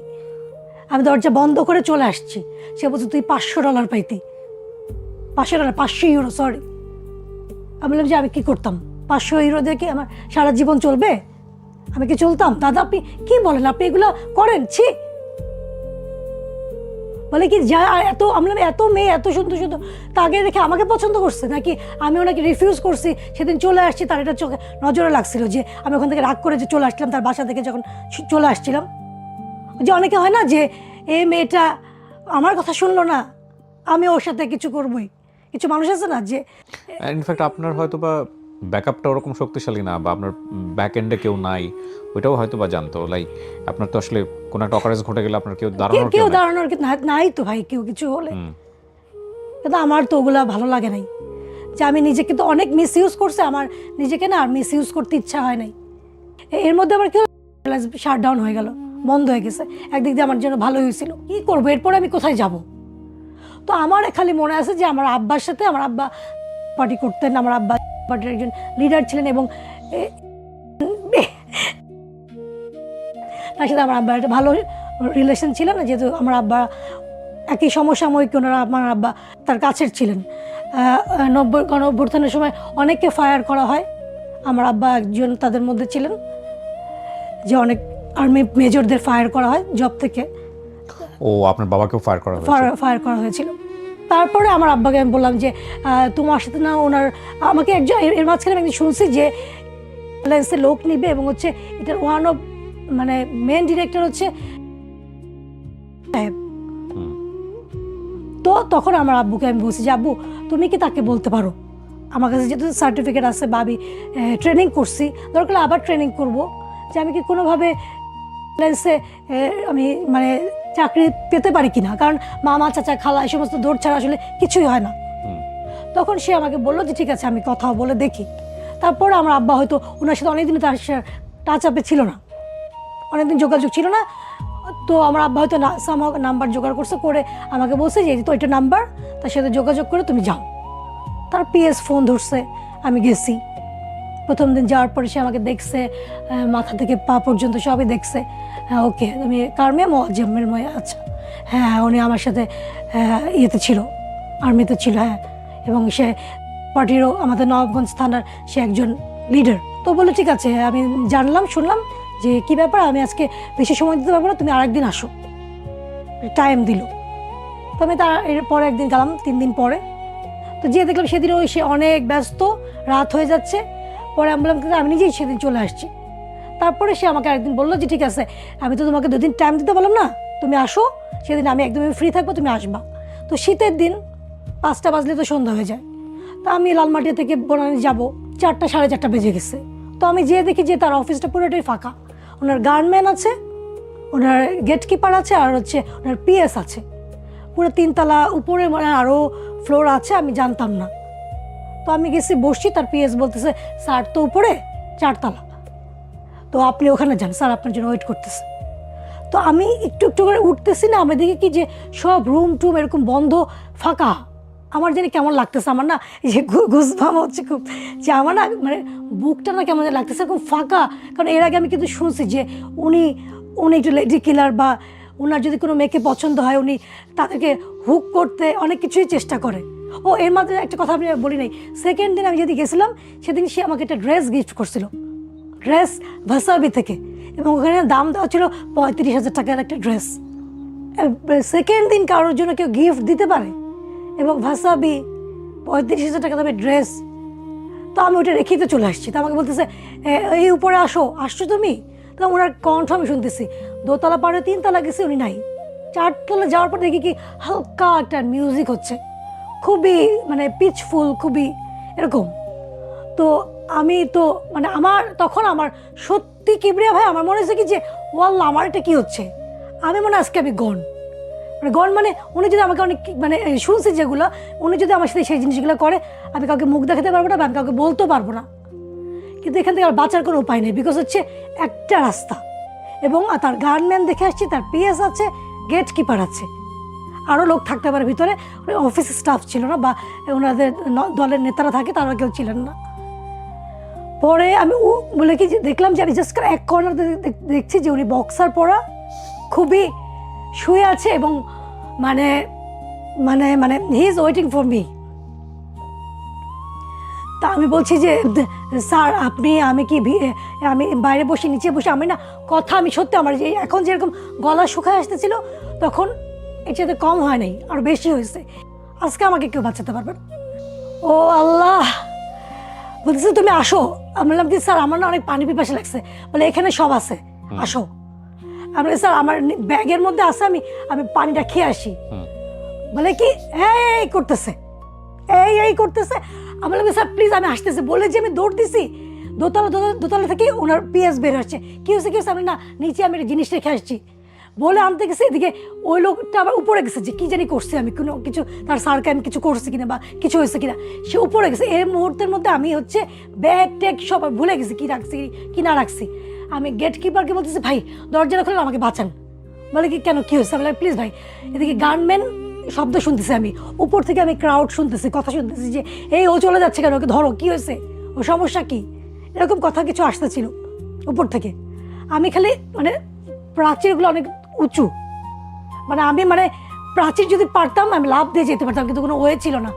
আমি দরজা বন্ধ করে চলে আসছি, সে বলছে তুই $500 পাইতি, $500 সরি। আমি বললাম যে আমি কি করতাম, €500 দিয়ে কি আমার সারা জীবন চলবে? আমি কি চলতাম? দাদা আপনি কি বলেন, আপনি এগুলো করেন? ছি। বলে কি যা এত, আমরা এত মেয়ে এত সুন্দর সুন্দর, তাকে দেখে আমাকে পছন্দ করছে নাকি আমি ওনাকে রিফিউজ করছি? সেদিন চলে আসছি, তার এটা চোখে নজরে লাগছিল যে আমি ওখান থেকে রাগ করে যে চলে আসছিলাম, তার বাসা থেকে যখন চলে আসছিলাম। যে অনেকে হয় না যে এই মেয়েটা আমার কথা শুনলো না, আমি ওর সাথে কিছু করবই। কিছু মানুষ আছে না যে ইনফ্যাক্ট আপনার হয়তো বা ব্যাকআপটা ওরকম শক্তিশালী না, বা আপনার ব্যাক এন্ডে কেউ নাই, ওইটাও হয়তো বা জানতো। লাইক আপনার তো আসলে কোনো একটা অকারেন্স ঘটে গেলে আপনার কেউ দাঁড়ানোর নাই তো ভাই, কেউ কিছু হলে। কিন্তু আমার তো ওগুলা ভালো লাগে নাই, যে আমি নিজেকে তো অনেক মিস ইউজ করছে, আমার নিজেকে না আর মিস ইউজ করতে ইচ্ছা হয় নাই। এর মধ্যে আমার কি শাট ডাউন হয়ে গেল, বন্ধ হয়ে গেছে। একদিক দিয়ে আমার জন্য ভালো হয়েছিল, কি করবো এরপরে আমি কোথায় যাব? তো আমার খালি মনে আছে যে আমার আব্বার সাথে, আমার আব্বা পার্টি করতেন, আমার আব্বা পার্টির একজন লিডার ছিলেন, এবং তার সাথে আমার আব্বার একটা ভালো রিলেশন ছিল না, যেহেতু আমার আব্বা একই সমসাময়িক, ওনারা আমার আব্বা তার কাছের ছিলেন। 90 গণঅভ্যুত্থানের সময় অনেককে ফায়ার করা হয়, আমার আব্বা একজন তাদের মধ্যে ছিলেন, যে অনেক আর্মি মেজরদের ফায়ার করা হয় জব থেকে। ও আপনার বাবাকেও ফায়ার করা হয়েছিল। তারপরে আমার আব্বাকে আমি বললাম যে তোমার সাথে না ওনার, আমাকে একজন এর মাঝখানে আমি শুনছি যে এয়ারলাইন্সের লোক নিবে, এবং হচ্ছে এটার ওয়ান অফ মানে মেন ডিরেক্টর হচ্ছে। তো তখন আমার আব্বুকে আমি বলছি যে আব্বু তুমি কি তাকে বলতে পারো, আমার কাছে যেহেতু সার্টিফিকেট আছে বা আমি ট্রেনিং করছি, দরকার আবার ট্রেনিং করব, যে আমি কি কোনোভাবে এয়ারলাইন্সে আমি মানে চাকরি পেতে পারি কিনা, কারণ মামা চাচা খালা এই সমস্ত দৌড় ছাড়া আসলে কিছুই হয় না। তখন সে আমাকে বললো যে ঠিক আছে আমি কথা বলে দেখি। তারপরে আমার আব্বা হয়তো ওনার সাথে অনেকদিন তার টাচ আপে ছিল না, অনেকদিন যোগাযোগ ছিল না, তো আমার আব্বা হয়তো নাম্বার জোগাড় করছে, করে আমাকে বলছে যে তো এটা নাম্বার, তার সাথে যোগাযোগ করে তুমি যাও। তার PS ফোন ধরছে, আমি গেছি। প্রথম দিন যাওয়ার পরে সে আমাকে দেখছে, মাথা থেকে পা পর্যন্ত সবই দেখছে। হ্যাঁ ওকে, তুমি কার মেয়ে? মোয়াজ্জেমের মেয়ে। আচ্ছা হ্যাঁ, উনি আমার সাথে ইয়েতে ছিল, আর্মিতে ছিল। হ্যাঁ, এবং সে পার্টিরও আমাদের নবাবগঞ্জ থানার সে একজন লিডার। তো বললো ঠিক আছে, আমি শুনলাম যে কি ব্যাপার, আমি আজকে বেশি সময় দিতে পারবো না, তুমি আরেকদিন আসো, টাইম দিল। তো আমি তার এরপরে একদিন গেলাম, 3 দিন পরে। তো যে দেখলাম সেদিনও সে অনেক ব্যস্ত, রাত হয়ে যাচ্ছে। পরে আমি বললাম আমি নিজেই সেদিন চলে আসছি। তারপরে সে আমাকে আরেকদিন বললো যে ঠিক আছে, আমি তো তোমাকে 2 দিন টাইম দিতে বললাম না, তুমি আসো, সেদিন আমি একদমই ফ্রি থাকবো, তুমি আসবা। তো শীতের দিন 5টা বাজলে তো সন্ধ্যা হয়ে যায়। তা আমি লালমাটিয়া থেকে বনানী যাবো, 4টা 4:30 বেজে গেছে। তো আমি যেয়ে দেখি যে তার অফিসটা পুরোটাই ফাঁকা। ওনার গার্ডম্যান আছে, ওনার গেটকিপার আছে, আর হচ্ছে ওনার পিএস আছে। পুরো 3 তলা উপরে, মানে আরও ফ্লোর আছে, আমি জানতাম না। তো আমি গেছি বসছি, তার পিএস বলতেছে স্যার তো উপরে 4 তলা, তো আপনি ওখানে যান, স্যার আপনার জন্য ওয়েট করতেছে। তো আমি একটু একটু করে উঠতেছি না, আমি দেখি কি যে সব রুম টুম এরকম বন্ধ, ফাঁকা। আমার জানি কেমন লাগতেছে, আমার না এই যে ঘুসভাম হচ্ছে খুব, যে আমার না মানে বুকটা না কেমন যেন লাগতেছে, এরকম ফাঁকা। কারণ এর আগে আমি কিন্তু শুনছি যে উনি একটু লেডি কিলার, বা ওনার যদি কোনো মেয়েকে পছন্দ হয় উনি তাদেরকে হুক করতে অনেক কিছুই চেষ্টা করে। ও এর মাঝে একটা কথা আমি বলি নাই, সেকেন্ড দিন আমি যেদিন গেছিলাম সেদিন সে আমাকে একটা ড্রেস গিফট করছিল, ড্রেস ভাসাবি থেকে, এবং ওখানে দাম দেওয়া ছিল 35,000 টাকার একটা ড্রেস। সেকেন্ড দিন কারোর জন্য কেউ গিফট দিতে পারে, এবং ভাসাবি 35,000 টাকা দামের ড্রেস। তো আমি ওটা রেখেই তো চলে আসছি। তো আমাকে বলতেছে এই উপরে আসছো তুমি? তো ওনার কণ্ঠ আমি শুনতেছি। 2 তলা পারে 3 তলা গেছি, উনি নাই। 4 তলা যাওয়ার পর দেখি কি হালকা একটা মিউজিক হচ্ছে, খুবই মানে পিচফুল, খুবই এরকম। তো আমি তো মানে তখন আমার সত্যি কিবরিয়া ভাই, আমার মনে হচ্ছে কি যে ওয়াল্লাহ আমার এটা কি হচ্ছে, আমি মনে আজকে আমি গন মানে উনি যদি আমাকে অনেক মানে শুনছি যেগুলো, উনি যদি আমার সাথে সেই জিনিসগুলো করে, আমি কাউকে মুখ দেখাতে পারবো না, বা আমি কাউকে বলতেও পারবো না। কিন্তু এখান থেকে আর বাঁচার কোনো উপায় নেই, বিকজ হচ্ছে একটা রাস্তা, এবং তার গার্ডম্যান দেখে আসছি, তার পিএস আছে, গেট কিপার আছে, আরও লোক থাকতে পারে ভিতরে, অফিস স্টাফ ছিল না, বা ওনাদের দলের নেতারা থাকে, তারা কেউ ছিলেন না। পরে আমি বলে কি যে দেখলাম যে আমি জাস্ট এক কর্নার দেখছি যে উনি বক্সার পরা, খুবই শুয়ে আছে, এবং মানে মানে মানে he is waiting for me. তা আমি বলছি যে স্যার আমি বাইরে বসে, নিচে বসে, আমি না কথা, আমি সত্যি আমার যে এখন যেরকম গলা শুকায় আসতেছিল, তখন এর চাইতে কম হয় নাই, আর বেশি হয়েছে। আজকে আমাকে কেউ বাঁচাতে পারবে না। ও আল্লাহ, বলতেছে তুমি আসো। আমি বললাম কি স্যার আমার না অনেক পানি পিপাসা লাগছে। বলে এখানে সব আছে, আসো। আমি স্যার আমার ব্যাগের মধ্যে আছে, আমি পানিটা খেয়ে আসি। বলে কি এই করতেছে, এই করতেছে। আমি বললাম স্যার প্লিজ আমি আসতেছি, বলে যে আমি দৌড় দিছি, দোতলা থেকে ওনার পিএস বের হচ্ছে। কি হয়েছে আমি না নিচে আমি জিনিস রেখে আসছি বলে আনতে গেছি, এদিকে ওই লোকটা আবার উপরে গেছে যে কি জানি করছে, আমি কোনো কিছু তার স্যারকে আমি কিছু করছি কিনা বা কিছু হয়েছে কিনা, সে উপরে গেছে। এই মুহূর্তের মধ্যে আমি হচ্ছে ব্যাগ ট্যাগ সব ভুলে গেছি কি রাখছি কি না রাখছি। আমি গেট কিপারকে বলতেছি ভাই দরজাটা খুলে আমাকে বাঁচান। বলে কি কেন, কি হয়েছে? বলে প্লিজ ভাই, এদিকে গানম্যান শব্দ শুনতেছি, আমি উপর থেকে আমি ক্রাউড শুনতেছি, কথা শুনতেছি যে এই ও চলে যাচ্ছে কেন, ওকে ধরো, কি হয়েছে, ও সমস্যা কি, এরকম কথা কিছু আসতেছিল উপর থেকে। আমি খালি মানে প্রাচীরগুলো অনেক উঁচু, আমি প্রাচীর যদি পারতাম আমি লাভ দিয়ে যেতে পারতাম, কিন্তু কোনো ওয়ে ছিল না।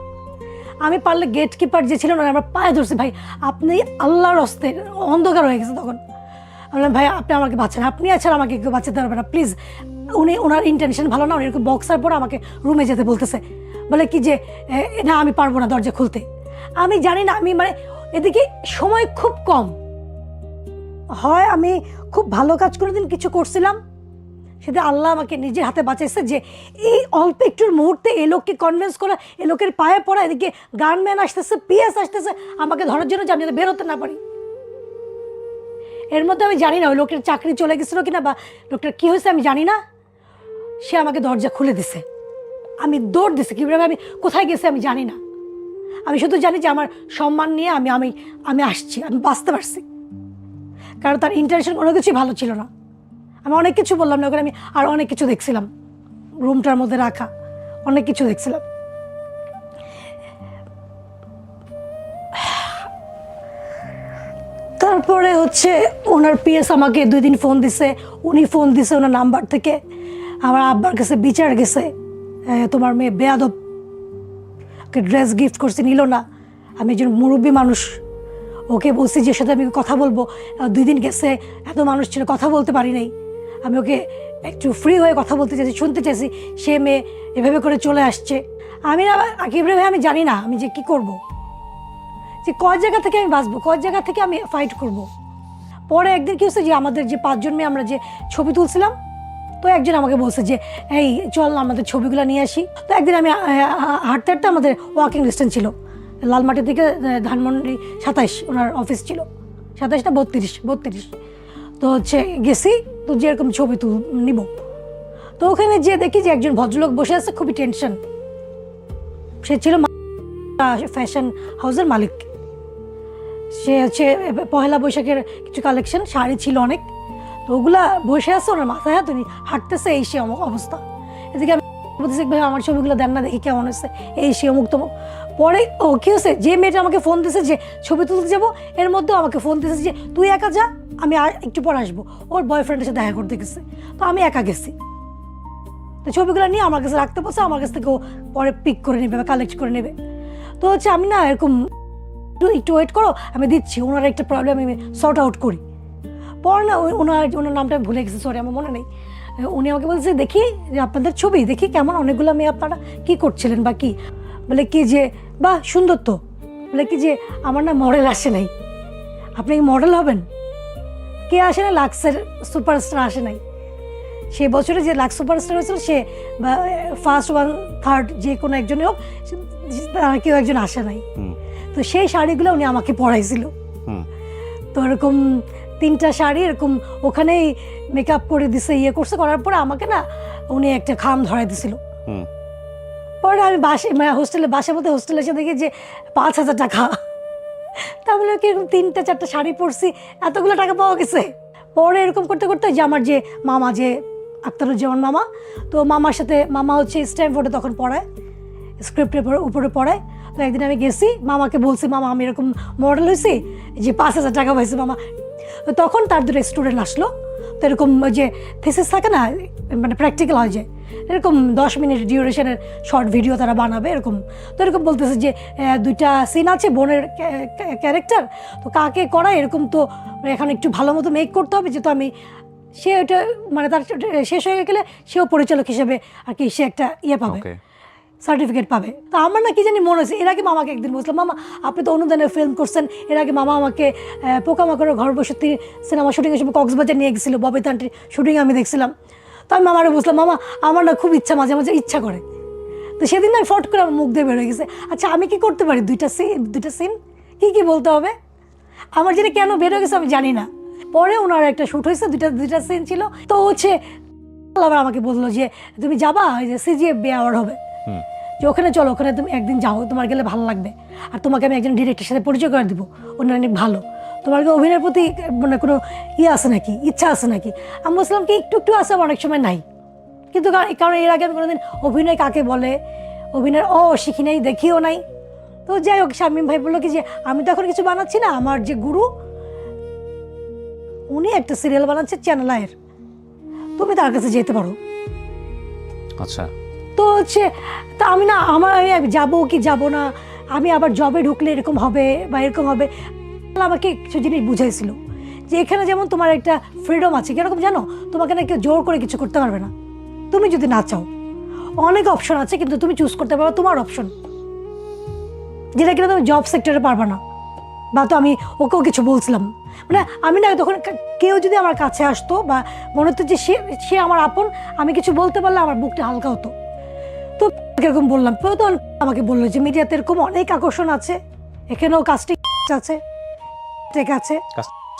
আমি পারলে গেট কিপার যে ছিল না, আমার পায়ে ধরছি, ভাই আপনি আল্লাহর হস্তে, অন্ধকার হয়ে গেছে তখন। আমি বললাম ভাই আপনি আমাকে বাঁচান, আপনি আছেন, আমাকে কেউ বাঁচাতে পারবে না প্লিজ। ওনার ইন্টেনশন ভালো না, উনি এরকম বক্সার পর আমাকে রুমে যেতে বলতেছে। বলে কি যে না আমি পারবো না দরজা খুলতে। আমি জানি না, আমি এদিকে সময় খুব কম, হয় আমি খুব ভালো কাজ করে দিন কিছু করছিলাম, সেটা আল্লাহ আমাকে নিজের হাতে বাঁচাইছে, যে এই অল্প একটুর মুহূর্তে এই লোককে কনভিন্স করা, এই লোকের পায়ে পড়া, এদিকে গানম্যান আসতেছে, পিএস আসতেছে আমাকে ধরার জন্য, যে আমি যাতে বেরোতে না পারি। এর মধ্যে আমি জানি না ওই লোকের চাকরি চলে গেছিলো কিনা, বা লোকটার কী হয়েছে আমি জানি না, সে আমাকে দরজা খুলে দিছে। আমি দৌড় দিছি, কীভাবে আমি কোথায় গেছি আমি জানি না। আমি শুধু জানি যে আমার সম্মান নিয়ে আমি আমি আমি আসছি, আমি বাঁচতে পারছি, কারণ তার ইন্টেনশন কোনো কিছুই ভালো ছিল না। আমি অনেক কিছু বললাম না ওখানে, আমি আর অনেক কিছু দেখছিলাম, রুমটার মধ্যে রাখা অনেক কিছু দেখছিলাম। তারপরে হচ্ছে ওনার পিএস আমাকে 2 দিন ফোন দিছে, উনি ফোন দিছে ওনার নাম্বার থেকে, আমার আব্বার কাছে বিচার গেছে, তোমার মেয়ে বেয়াদব, ওকে ড্রেস গিফট করছে, নিল না। আমি একজন মুরব্বী মানুষ, ওকে বলছি যে সাথে আমি কথা বলবো, 2 দিন গেছে, এত মানুষ ছিল কথা বলতে পারি নাই। আমি ওকে একটু ফ্রি হয়ে কথা বলতে চাইছি, শুনতে চাইছি, সে মেয়ে এভাবে করে চলে আসছে। আমি না আকিবরে ভাই, আমি জানি না আমি যে কি করব, যে কয় জায়গা থেকে আমি বাঁচবো, কয় জায়গা থেকে আমি ফাইট করব। পরে একদিন কি হচ্ছে যে আমাদের যে 5 জন মেয়ে আমরা যে ছবি তুলছিলাম, তো একজন আমাকে বলছে যে এই চল আমাদের ছবিগুলো নিয়ে আসি। তো একদিন আমি হাঁটতে হাঁটতে, আমাদের ওয়াকিং ডিস্টেন্স ছিল লালমাটি থেকে ধানমন্ডি 27 ওনার অফিস ছিল, 27 না 32 তো হচ্ছে গেছি, তো যেরকম ছবি নিব, তো ওখানে যে দেখি যে একজন ভদ্রলোক বসে আছে, খুবই টেনশন। সে ছিল ফ্যাশন হাউসের মালিক। সে হচ্ছে পহেলা বৈশাখের কিছু কালেকশন শাড়ি ছিল অনেক, তো ওগুলা বসে আছে, ওনার মাথায় হাত, উনি হাঁটতেছে, এই সে অবস্থা। এদিকে আমি বলতেছি ভাই আমার ছবিগুলো দেন না, দেখি কেমন হয়েছে, এই সে অমুক তমুক। পরে ও কী হয়েছে, যে মেয়েটা আমাকে ফোন দিয়েছে যে ছবি তুলতে যাবো, এর মধ্যেও আমাকে ফোন দিয়েছে যে তুই একা যা, আমি আর একটু পরে আসবো। ওর বয়ফ্রেন্ডের সাথে দেখা করতে গেছে, তো আমি একা গেছি। তো ছবিগুলো নিয়ে আমার কাছে রাখতে বসে, আমার কাছ থেকে ও পরে পিক করে নেবে বা কালেক্ট করে নেবে। তো হচ্ছে আমি না এরকম একটু ওয়েট করো, আমি দিচ্ছি, ওনার একটা প্রবলেম আমি সর্ট আউট করি। পরে না ওনার নামটা আমি ভুলে গেছি, সরি আমার মনে নেই। উনি আমাকে বলছে দেখি যে আপনাদের ছবি দেখি কেমন, অনেকগুলো মেয়ে আপনারা কী করছিলেন বা কী, বলে কি যে বাহ সুন্দর তো, বলে কি যে আমার না মডেল আসে নাই, আপনি কি মডেল হবেন? কে আসে না, লাক্সের সুপারস্টার আসে নাই। সে বছরে যে লাক্স সুপারস্টার হয়েছিল সে বা ফার্স্ট 1 3rd যে কোনো একজনই হোক, তারা কেউ একজন আসে নাই। তো সেই শাড়িগুলো উনি আমাকে পরাইছিল। তো এরকম 3টা শাড়ি এরকম ওখানেই মেকআপ করে দিছে, ইয়ে করছে, করার পরে আমাকে না উনি একটা খাম ধরাই দিছিল। পরে আমি বাসের মধ্যে হোস্টেলে এসে দেখি যে 5,000 টাকা। তাহলে কি এরকম 3টা 4টা শাড়ি পরছি, এতগুলো টাকা পাওয়া গেছে। পরে এরকম করতে করতে যে আমার যে মামা, যে আখতারুজ্জামান মামা, তো মামার সাথে, মামা হচ্ছে স্ট্যানফোর্ডে তখন পড়ায়, স্ক্রিপ্টের উপরে পড়ায়। তো একদিন আমি গেছি, মামাকে বলছি মামা আমি এরকম মডেল হয়েছি, যে 5,000 টাকা পাইছি মামা। তো তখন তার 2টা স্টুডেন্ট আসলো, তো এরকম ওই যে থিসিস থাকে না, মানে প্র্যাকটিক্যাল হয় যে এরকম 10 মিনিট ডিউরেশনের শর্ট ভিডিও তারা বানাবে এরকম। তো এরকম বলতেছে যে 2টা সিন আছে, বোনের ক্যারেক্টার, তো কাকে করা এরকম, তো এখন একটু ভালো মতো মেক করতে হবে, যেহেতু আমি সে ওইটা মানে তার শেষ হয়ে গেলে সেও পরিচালক হিসেবে আর কি সে একটা ইয়ে পাবে, সার্টিফিকেট পাবে। তো আমার না কি জানি মনে হয়েছে, এর আগে মামাকে একদিন বলছিলাম মামা আপনি তো অনুদানে ফিল্ম করছেন, এর আগে মামা আমাকে পোকামাকড়ের ঘর বসে সিনেমা শুটিংয়ের সময় কক্সবাজার নিয়ে গেছিলো, ববিতা আন্টির শুটিং আমি দেখছিলাম। তো আমি মামারে বলছিলাম মামা আমার না খুব ইচ্ছা, মাঝে মাঝে ইচ্ছা করে। তো সেদিন না ফট করে আমার মুখ দিয়ে বেরোয় গেছে, আচ্ছা আমি কি করতে পারি, 2টা সিন কী বলতে হবে, আমার যেটা কেন বেরোয় গেছে আমি জানি না। পরে ওনার একটা শ্যুট হয়েছে, 2টা সিন ছিল। তো হচ্ছে আবার আমাকে বললো যে তুমি যাবা, ওই যে CGFB অ্যাওয়ার্ড হবে, যে ওখানে চলো, ওখানে তুমি একদিন যাও, তোমার গেলে ভালো লাগবে, আর তোমাকে আমি একজন ডিরেক্টরের সাথে পরিচয় করে দিব, ওনার অনেক ভালো, তোমার কি অভিনয়ের প্রতি মানে কোনো আছে নাকি, ইচ্ছা আছে নাকি? আমি বলছিলাম কি একটু আছে, অনেক সময় নাই, কিন্তু কারণ এর আগে আমি কোনোদিন অভিনয় কাকে বলে, অভিনয়ের শিখি নাই, দেখিও নাই। তো যাই হোক, শামীম ভাই বললো কি যে আমি তো এখন কিছু বানাচ্ছি না, আমার যে গুরু উনি একটা সিরিয়াল বানাচ্ছে চ্যানেল আয়ের, তুমি তার কাছে যেতে পারো। আচ্ছা। তো হচ্ছে তা আমি না, আমি যাবো কি যাবো না, আমি আবার জবে ঢুকলে এরকম হবে বা এরকম হবে। আমাকে কিছু জিনিস বুঝাইছিল যে এখানে যেমন তোমার একটা ফ্রিডম আছে, কিরকম জানো, তোমাকে না কেউ জোর করে কিছু করতে পারবে না, তুমি যদি না চাও। অনেক অপশন আছে, কিন্তু তুমি চুজ করতে পারো তোমার অপশন, যেটা কিনা তুমি জব সেক্টরে পারবে না। বা তো আমি ওকেও কিছু বলছিলাম, মানে আমি না তখন কেউ যদি আমার কাছে আসতো বা মনে হতো যে সে আমার আপন, আমি কিছু বলতে পারলে আমার বুকটা হালকা হতো। তো এরকম বললাম, তো আমাকে বললো যে মিডিয়াতে এরকম অনেক আকর্ষণ আছে, এখানেও কাস্টিং আছে, ঠিক আছে,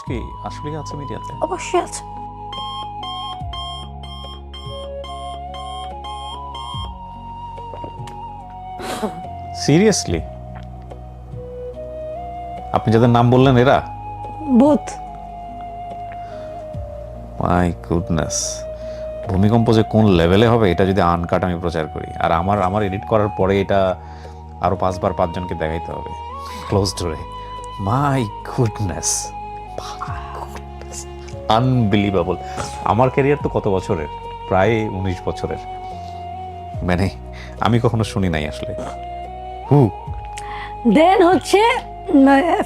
কি আসলে আছে মিডিয়াতে? অবশ্যই আছে। সিরিয়াসলি? আপনি যাদের নাম বললেন এরা? বোথ। মাই গুডনেস, ভূমিকম্প যে কোন লেভেলে হবে এটা যদি আনকাট আমি প্রচার করি, আর আমার এডিট করার পরে এটা আরো 5বার 5 জনকে দেখাইতে হবে ক্লোজ ডোরে। My goodness, unbelievable. আমার ক্যারিয়ার তো কত বছরের, প্রায় 19 বছরের, মানে আমি কখনো শুনি নাই আসলে। দেন হচ্ছে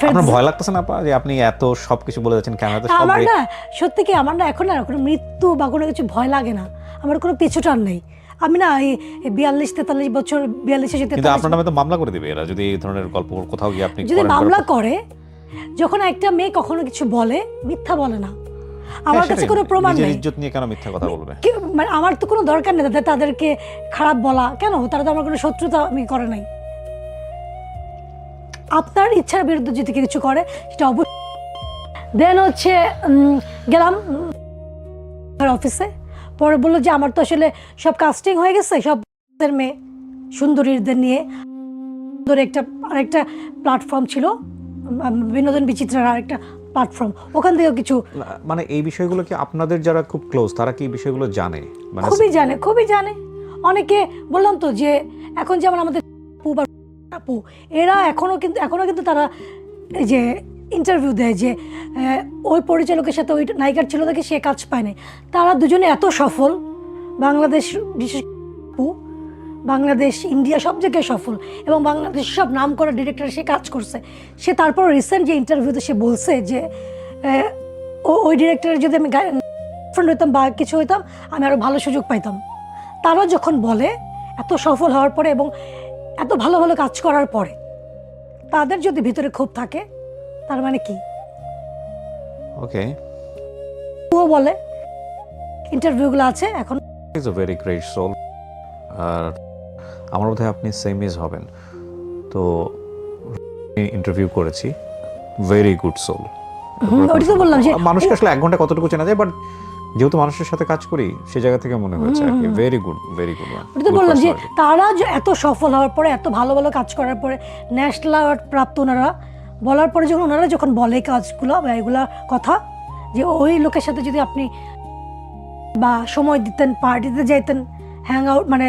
আপনার ভয় লাগতেছে না যে আপনি এত সবকিছু বলে যাচ্ছেন ক্যামেরাতে? আমার না সত্যি কি, আমার না এখন না কোনো মৃত্যু বা কোনো কিছু ভয় লাগে না, আমার কোনো পিছুটান নেই। আমি না এই 42-43 বছর, 42 কিন্তু আপনার নামে তো মামলা করে দিবে এরা যদি এই ধরনের গল্প কোথাও গিয়ে আপনি যদি মামলা করে। যখন একটা মেয়ে কখনো কিছু বলে, মিথ্যা বলে না, আমার কাছে কোনো প্রমাণ নেই। নিজের ইজ্জত নিয়ে কেন মিথ্যা কথা বলবে? মানে আমার তো কোনো দরকার নেই তাদেরকে খারাপ বলা, কেন? তারা তো আমার কোনো শত্রুতা আমি করে নাই। আপনার ইচ্ছার বিরুদ্ধে যদি কিছু করে সেটা অবশ্যই দেন হচ্ছে গেলাম অফিসে, পরে বললো যে আমার তো আসলে সব কাস্টিং হয়ে গেছে, সব মেয়ে সুন্দরীদের নিয়ে আরেকটা প্ল্যাটফর্ম ছিল, বিনোদন বিচিত্রার আরেকটা প্ল্যাটফর্ম, ওখান থেকেও কিছু মানে এই বিষয়গুলো কি আপনাদের যারা খুব ক্লোজ তারা কি এই বিষয়গুলো জানে? মানে খুবই জানে অনেকে। বললাম তো যে এখন যেমন আমাদের আপু এরা এখনো কিন্তু তারা এই যে ইন্টারভিউ দেয় যে ওই পরিচালকের সাথে ওই নায়িকার ছিল দেখে সে কাজ পায়নি। তারা দুজনে এত সফল, বাংলাদেশ বিশেষ আপু বাংলাদেশ ইন্ডিয়া সব জায়গায় সফল, এবং বাংলাদেশ সব নাম করা ডিরেক্টর সে কাজ করছে। সে তারপর রিসেন্ট যে ইন্টারভিউতে সে বলছে যে ওই ডিরেক্টরের যদি আমি ফ্রেন্ড হইতাম বা কিছু হইতাম আমি আরও ভালো সুযোগ পাইতাম। তারা যখন বলে এত সফল হওয়ার পরে এবং এত ভালো ভালো কাজ করার পরে তাদের যদি ভিতরে ক্ষোভ থাকে, তার মানে কি? ওকে, ও বলে ইন্টারভিউগুলো আছে এখন। Is a very great soul. আর আমার বোধহয় আপনি সেম এজ হবেন, তো ইন্টারভিউ করেছি, ভেরি গুড সোল। ওটা তো বললাম যে মানুষকে আসলে 1 ঘন্টা কতটুকু চেনা যায়, বাট যেহেতু মানুষের সাথে কাজ করি সেই জায়গা থেকে মনে হয়েছে আর কি ভেরি গুড ওটা তো বললাম যে তারা এত সফল হওয়ার পরে, এত ভালো ভালো কাজ করার পরে, ন্যাশনাল অ্যাওয়ার্ড প্রাপ্ত ওনারা বলার পরে যখন ওনারা যখন বলে কাজগুলো বা এগুলা কথা, যে ওই লোকের সাথে যদি আপনি বা সময় দিতেন, পার্টিতে যাইতেন, হ্যাং আউট মানে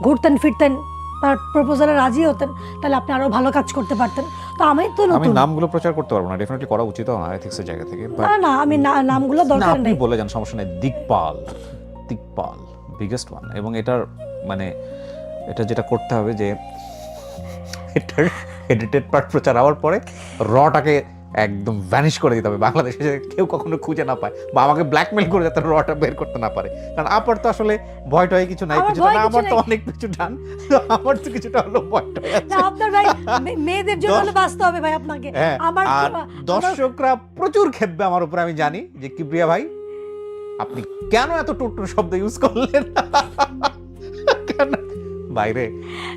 ঘুরতেন ফিরতেন, তার প্রপোজালে রাজি হতেন, তাহলে আপনি আরো ভালো কাজ করতে পারতেন। তো আমি নামগুলো প্রচার করতে পারবো না, ডেফিনেটলি করা উচিত না এথিক্সের জায়গা থেকে। না আমি নামগুলো দরকার নেই, আপনি বলে যান, সমস্যা নেই। দিকপাল বিগেস্ট ওয়ান, এবং এটার মানে এটা যেটা করতে হবে যে এটার এডিটেড পার্ট প্রচার হওয়ার পরে রটাকে একদম ভ্যানিশ করে দিতে হবে, বাংলাদেশে কেউ কখনো খুঁজে না পায়, বা আমাকে ব্ল্যাকমেল করে যাতে রটা বের করতে না পারে। কারণ আপার তো আসলে ভয়টয় কিছু নাই, কিছু না, আমার তো অনেক কিছু ডান, তো আমার তো কিছুটা হলো ভয়টয় আছে। আপনার ভাই মেয়েদের জন্য হলে বাঁচতে হবে ভাই আপনাকে। আমার দর্শকরা প্রচুর খেপবে আমার উপর, আমি জানি যে কিবরিয়া ভাই আপনি কেন এত টুটুর শব্দ ইউজ করলেন কেন বাইরে।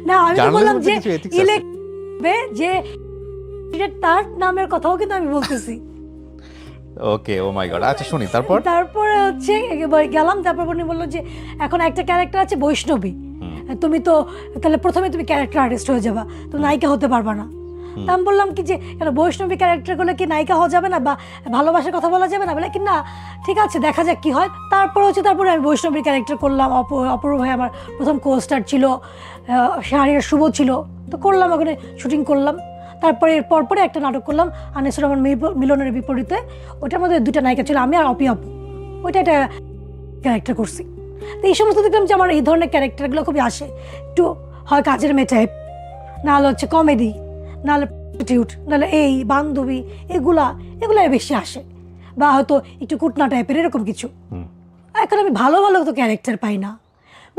না আমি বললাম যে যে তার নামের কথাও কিন্তু আমি বলতেছি। ওকে, ও মাই গড। আচ্ছা শুনি, তারপরে হচ্ছে গেলাম, তারপর উনি বললো যে এখন একটা ক্যারেক্টার আছে বৈষ্ণবী, তুমি তো তাহলে প্রথমে তুমি ক্যারেক্টার আর্টিস্ট হয়ে যাবা, তুমি নায়িকা হতে পারবা না। তা আমি বললাম কি যে বৈষ্ণবী ক্যারেক্টারগুলো কি নায়িকা হওয়া যাবে না বা ভালোবাসার কথা বলা যাবে না? বলে কি না ঠিক আছে দেখা যাক কি হয়। তারপরে আমি বৈষ্ণবীর ক্যারেক্টার করলাম। অপূর্ব ভাই আমার প্রথম কো-স্টার ছিল, শাহরিয়ার শুভ ছিল, তো করলাম, ওখানে শুটিং করলাম। তারপরে পরে একটা নাটক করলাম আনিসুর রহমান মিলনের বিপরীতে, ওটার মধ্যে 2টা নায়িকা ছিল, আমি আর অপি আপু, ওইটা একটা ক্যারেক্টার করছি। তো এই সমস্ত দেখলাম যে আমার এই ধরনের ক্যারেক্টারগুলো খুবই আসে, একটু হয় কাজের মেয়ে টাইপ, নাহলে হচ্ছে কমেডি, নাহলে প্রস্টিটিউট, নাহলে এই বান্ধবী, এগুলাই বেশি আসে, বা হয়তো একটু কুটনা টাইপের এরকম কিছু। এখন আমি ভালো তো ক্যারেক্টার পাই না।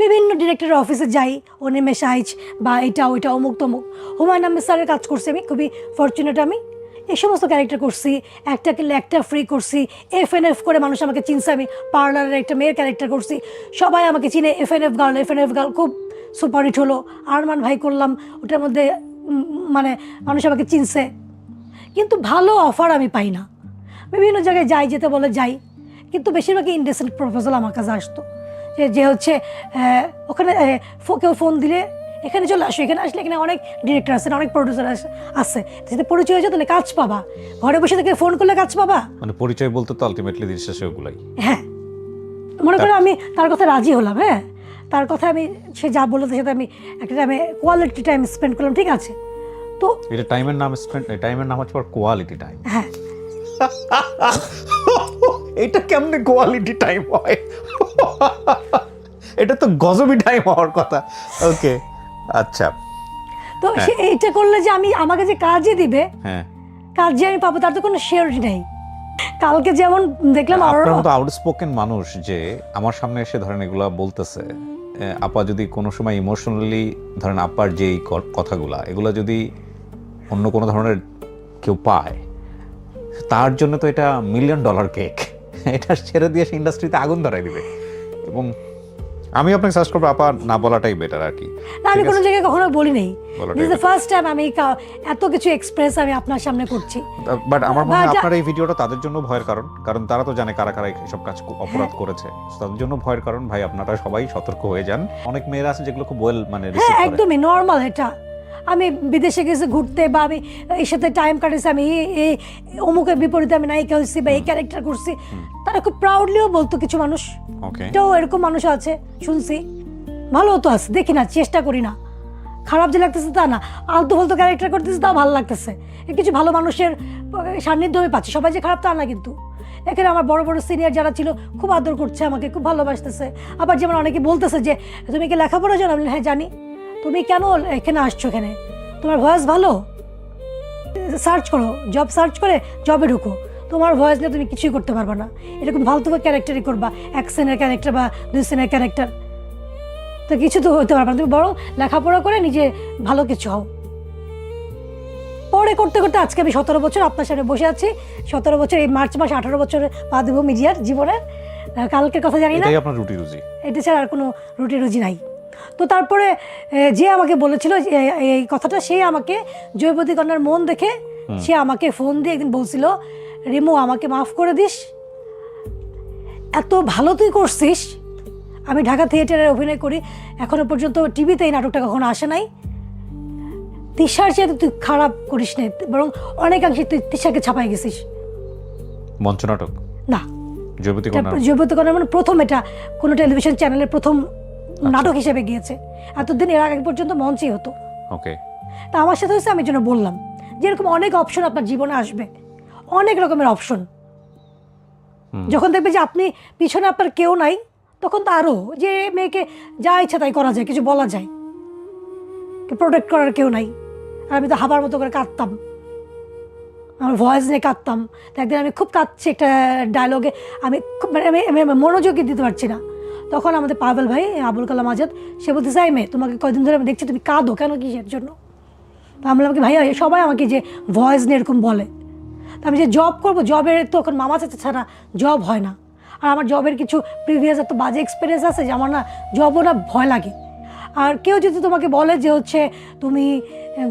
বিভিন্ন ডিরেক্টরের অফিসে যাই, অনিমেষ আইচ বা এটা ওইটা অমুক তমুক। হুমায়ুন আহমেদ স্যারের কাজ করছি আমি, খুবই ফরচুনেট আমি। এই সমস্ত ক্যারেক্টার করছি, একটা কিনলে একটা ফ্রি করছি, FNF করে মানুষ আমাকে চিনছে। আমি পার্লারের একটা মেয়ের ক্যারেক্টার করছি, সবাই আমাকে চিনে, FNF গার্ল খুব সুপারহিট হলো। আরমান ভাই করলাম, ওটার মধ্যে মানে মানুষ আমাকে চিনছে, কিন্তু ভালো অফার আমি পাই না। বিভিন্ন জায়গায় যেতে বলে যাই, কিন্তু বেশিরভাগই ইনডেসেন্ট প্রপোজাল আমার কাছে আসতো, যে হচ্ছে ওখানে কেউ ফোন দিলে এখানে চলে আসো, এখানে আসলে এখানে অনেক ডিরেক্টর আছেন, অনেক প্রডিউসার আছে, যদি পরিচয় হয়েছে তাহলে কাজ পাবা, ঘরে বসে থেকে ফোন করলে কাজ পাবা। মানে পরিচয় বলতে তো আলটিমেটলি দিন শেষে ওগুলাই। হ্যাঁ, মনে করে আমি তার কথা রাজি হলাম, হ্যাঁ তার কথা আমি, সে যা বললো তার সাথে আমি একটা টাইমে কোয়ালিটি টাইম স্পেন্ড করলাম, ঠিক আছে। তো এটা টাইমের নাম হচ্ছে কোয়ালিটি টাইম। হ্যাঁ, এটা কেমনে কোয়ালিটি টাইম হয়? এটা তো গজবি টাইম হওয়ার কথা। ওকে, আচ্ছা। তো সে এইটা করলে যে আমাকে যে কাজই দিবে, হ্যাঁ কাজ যে আমি পাবো তার তো কোনো শিওরিটি নেই। কালকে যেমন দেখলাম আপনার মতো আউটস্পোকেন মানুষ যে আমার সামনে এসে ধরেন এগুলা বলতেছে, আপা যদি কোনো সময় ইমোশনালি ধরেন আপার যে কথাগুলা এগুলা যদি অন্য কোনো ধরনের কেউ পায়, তার জন্য তো এটা $1 মিলিয়ন কেক। এটা ছেড়ে দিয়ে সে ইন্ডাস্ট্রিতে আগুন ধরাই দিবে। এবং আমি আপনাকে সাজেস্ট করবো আপা না বলাটাই বেটার আর কি। না আমি কোনো জায়গায় কখনো বলি নাই, বলাটাই দিস দ্য ফার্স্ট টাইম আমি এত কিছু এক্সপ্রেস আমি আপনার সামনে করছি। বাট আমার মনে হয় But- আপনার এই ভিডিওটা তাদের জন্য ভয়ের কারণ, কারণ তারা তো জানে কারা কারা এসব কাজ অপরাধ করেছে। So তাদের জন্য ভয়ের কারণ। ভাই আপনারা সবাই সতর্ক হয়ে যান। অনেক মেয়েরা আছে যেগুলো খুব ওয়েল মানে হ্যাঁ রিসিভ করে। একদমই নর্মাল এটা। আমি বিদেশে গেছি ঘুরতে বা আমি এর সাথে টাইম কাটাইছি, আমি এই অমুকের বিপরীতে আমি নায়িকা হয়েছি বা এই ক্যারেক্টার করছি, তারা খুব প্রাউডলিও বলতো কিছু মানুষ। ওকে, এটাও এরকম মানুষ আছে শুনছি, ভালো তো আছে, দেখি না, চেষ্টা করি না, খারাপ যে লাগতেছে তা না, আলতু ফালতু ক্যারেক্টার করতেছে তাও ভালো লাগতেছে। কিছু ভালো মানুষের সান্নিধ্য আমি পাচ্ছি, সবাই যে খারাপ তা না। কিন্তু এখানে আমার বড় বড় সিনিয়র যারা ছিল খুব আদর করছে আমাকে, খুব ভালোবাসতেছে। আবার যেমন অনেকে বলতেছে যে তুমি কি লেখাপড়া জানো? আমি বলি, হ্যাঁ জানি। তুমি কেন এখানে আসছো? এখানে তোমার ভয়েস ভালো, সার্চ করো, জব সার্চ করে জবে ঢুকো, তোমার ভয়েস নিয়ে তুমি কিছুই করতে পারবে না, এরকম ফালতু ক্যারেক্টারই করবা, এক সিনের ক্যারেক্টার বা 2 সিনের ক্যারেক্টার, তো কিছু তো হতে পারবে না। তুমি বরং লেখাপড়া করে নিজে ভালো কিছু হও। পরে করতে করতে আজকে আমি 17 বছর আপনার সামনে বসে আছি। 17 বছর, এই মার্চ মাসে 18 বছরে পা দেবো মিডিয়ার জীবনের। কালকের কথা জানি না, এটাই আপনার রুটি রুজি। এটা ছাড়া আর কোনো রুটি রুজি নাই। তো তারপরে যে আমাকে বলেছিল যে এই কথাটা, সে আমাকে জয়পতি কন্যার মন দেখে সে আমাকে ফোন দিয়ে একদিন বলছিল, রিমু আমাকে মাফ করে দিস, এত ভালো তুই করছিস। আমি ঢাকা থিয়েটারে অভিনয় করি, এখনো পর্যন্ত টিভিতে এই নাটকটা কখনো আসে নাই। তিশার চেয়ে তুই খারাপ করিস না, বরং অনেকাংশে তুই তিশাকে ছাপাই গেছিস। মঞ্চনাটক না, জয়বতী কন্যা। জয়পতি কন্যা মানে প্রথম, এটা কোনো টেলিভিশন চ্যানেলের প্রথম নাটক হিসেবে গিয়েছে। এতদিন এর আগে পর্যন্ত মঞ্চেই হতো। ওকে, তা আমার সাথে হচ্ছে, আমি জন্য বললাম যে এরকম অনেক অপশন আপনার জীবনে আসবে, অনেক রকমের অপশন। যখন দেখবে যে আপনি পিছনে আপনার কেউ নাই, তখন তো আরও যে মেয়েকে যা ইচ্ছা তাই করা যায়, কিছু বলা যায়, প্রোটেক্ট করার কেউ নাই। আর আমি তো হাবার মতো করে কাঁদতাম, আমার ভয়েস নিয়ে কাঁদতাম। তো একদিন আমি খুব কাঁদছি একটা ডায়লগে, আমি খুব মানে আমি মনোযোগই দিতে পারছি না। তখন আমাদের পাভেল ভাই, আবুল কালাম আজাদ, সে বলতে চাই মেয়ে তোমাকে কয়দিন ধরে আমি দেখছি তুমি কাঁদো কেন, কিসের জন্য? তো আমি বললাম কি ভাইয়া, সবাই আমাকে যে ভয়েস নিয়ে এরকম বলে, তো আমি যে জব করবো, জবের তো এখন মামা চাচা ছাড়া জব হয় না। আর আমার জবের কিছু প্রিভিয়াস এত বাজে এক্সপিরিয়েন্স আছে যে আমার না জবও না ভয় লাগে। আর কেউ যদি তোমাকে বলে যে হচ্ছে তুমি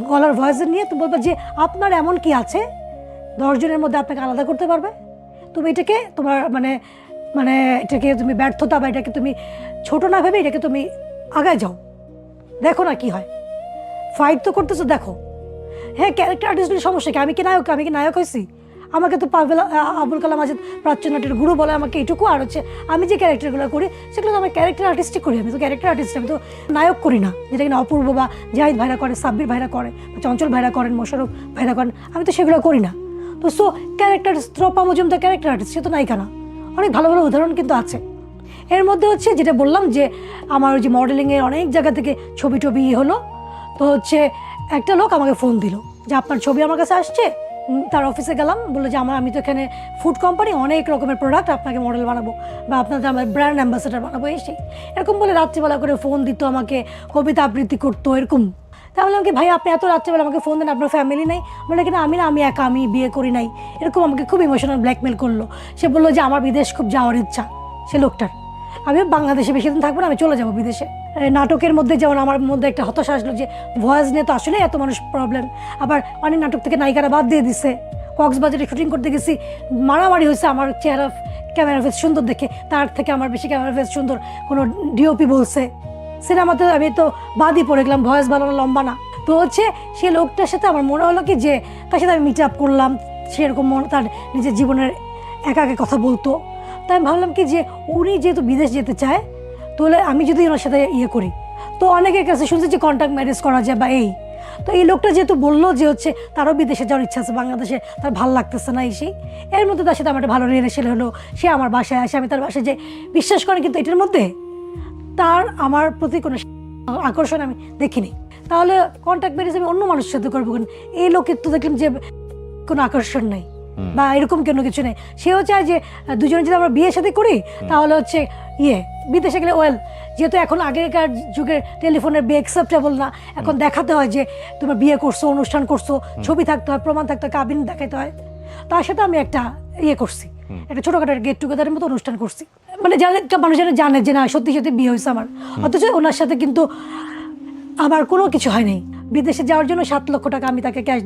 গলার ভয়েসের নিয়ে, তুমি বলবে যে আপনার এমন কি আছে 10 জনের মধ্যে আপনাকে আলাদা করতে পারবে, তুমি এটাকে তোমার মানে মানে এটাকে তুমি ব্যর্থতা বা এটাকে তুমি ছোট না ভেবে এটাকে তুমি আগায় যাও, দেখো না কি হয়। ফাইট তো করতেছো, দেখো। হ্যাঁ, ক্যারেক্টার আর্টিস্টের সমস্যা কি? আমি কি নায়ক হয়েছি? আমাকে তো পাভেল আবুল কালাম আজাদ প্রাচ্য নাটের গুরু বলে আমাকে এটুকু। আর হচ্ছে আমি যে ক্যারেক্টারগুলো করি সেগুলো তো আমি ক্যারেক্টার আর্টিস্টই করি, আমি তো ক্যারেক্টার আর্টিস্ট, আমি তো নায়ক করি না, যেটা কিনা অপূর্ব বা জাহিদ ভাইরা করে, সাব্বির ভাইরা করে, বা চঞ্চল ভাইরা করেন, মোশারফ ভাইরা করেন, আমি তো সেগুলো করি না। তো so character Trapa Majumdar character artist, সে তো নায়িকা না। অনেক ভালো ভালো উদাহরণ কিন্তু আছে। এর মধ্যে হচ্ছে যেটা বললাম যে আমার ওই যে মডেলিংয়ের অনেক জায়গা থেকে ছবি টবি হলো, তো হচ্ছে একটা লোক আমাকে ফোন দিল যে আপনার ছবি আমার কাছে আসছে। তার অফিসে গেলাম, বললো যে আমি তো এখানে ফুড কোম্পানি, অনেক রকমের প্রোডাক্ট আপনাকে মডেল বানাবো বা আপনাদের আমার ব্র্যান্ড অ্যাম্বাসেডার বানাবো, এরকম বলে রাত্রিবেলা করে ফোন দিত আমাকে, কবিতা আবৃত্তি করতো এরকম। তা বললাম কি ভাই আপনি এত রাত্রিবেলা আমাকে ফোন দেন, আপনার ফ্যামিলি নেই? বলে কিনা আমি একা, আমি বিয়ে করি নাই, এরকম আমাকে খুব ইমোশনাল ব্ল্যাকমেল করলো। সে বললো যে আমার বিদেশ খুব যাওয়ার ইচ্ছা, সে লোকটার। আমি বাংলাদেশে বেশি দিন থাকবো না, আমি চলে যাবো বিদেশে। নাটকের মধ্যে যেমন আমার মধ্যে একটা হতাশা আসলো যে ভয়েস নিয়ে তো আসলে এত মানুষ প্রবলেম। আবার অনেক নাটক থেকে নায়িকারা বাদ দিয়ে দিছে। কক্সবাজারে শুটিং করতে গেছি, মারামারি হয়েছে আমার চেহারা ক্যামেরা ফেস সুন্দর দেখে, তার থেকে আমার বেশি ক্যামেরা ফেস সুন্দর কোনো ডিওপি বলছে। সিনেমাতে আমি তো বাদই পড়ে গেলাম, ভয়েস ভালো না, লম্বা না। তো হচ্ছে সে লোকটার সাথে আমার মনে হলো কি যে তার সাথে আমি মিট আপ করলাম, সেরকম তার নিজের জীবনের একা কথা বলতো। তাই আমি ভাবলাম কি যে উনি যেহেতু বিদেশ যেতে চায়, তাহলে আমি যদি ওনার সাথে করি, তো অনেকের কাছে শুনছি যে কন্ট্যাক্ট ম্যারেজ করা যায় বা এই। তো এই লোকটা যেহেতু বললো যে হচ্ছে তারও বিদেশে যাওয়ার ইচ্ছা আছে, বাংলাদেশে তার ভালো লাগতেছে না এসেই, এর মধ্যে তার সাথে আমার একটা ভালো রিলেশন হলো। সে আমার বাসায় আসে, আমি তার বাসায় যে বিশ্বাস করেন, কিন্তু এটার মধ্যে তার আমার প্রতি কোনো আকর্ষণ আমি দেখিনি। তাহলে কন্ট্যাক্ট ম্যারেজ আমি অন্য মানুষের সাথে করবো কেন? এই লোকের তো দেখলাম যে কোনো আকর্ষণ নাই বা এরকম কোনো কিছু নেই। সেও চায় যে দুজনে যদি আমরা বিয়ের সাথে করি তাহলে হচ্ছে বিদেশে গেলে ওয়েল, যেহেতু এখন আগেকার যুগের টেলিফোনের বিয়ে অ্যাকসেপ্টেবল না, এখন দেখাতে হয় যে তোমার বিয়ে করছো, অনুষ্ঠান করছো, ছবি থাকতে হয়, প্রমাণ থাকতে হয়, কাবিন দেখাতে হয়। তার সাথে আমি একটা করছি, একটা ছোটোখাটো গেট টুগেদারের মতো অনুষ্ঠান করছি। মানে জানে, মানুষ যেন জানে যে না সত্যি সত্যি বিয়ে হয়েছে আমার, অথচ ওনার সাথে কিন্তু আমার কোনো কিছু হয় নাই। বিদেশে যাওয়ার জন্য 7 লক্ষ টাকা আমি তাকে ক্যাশ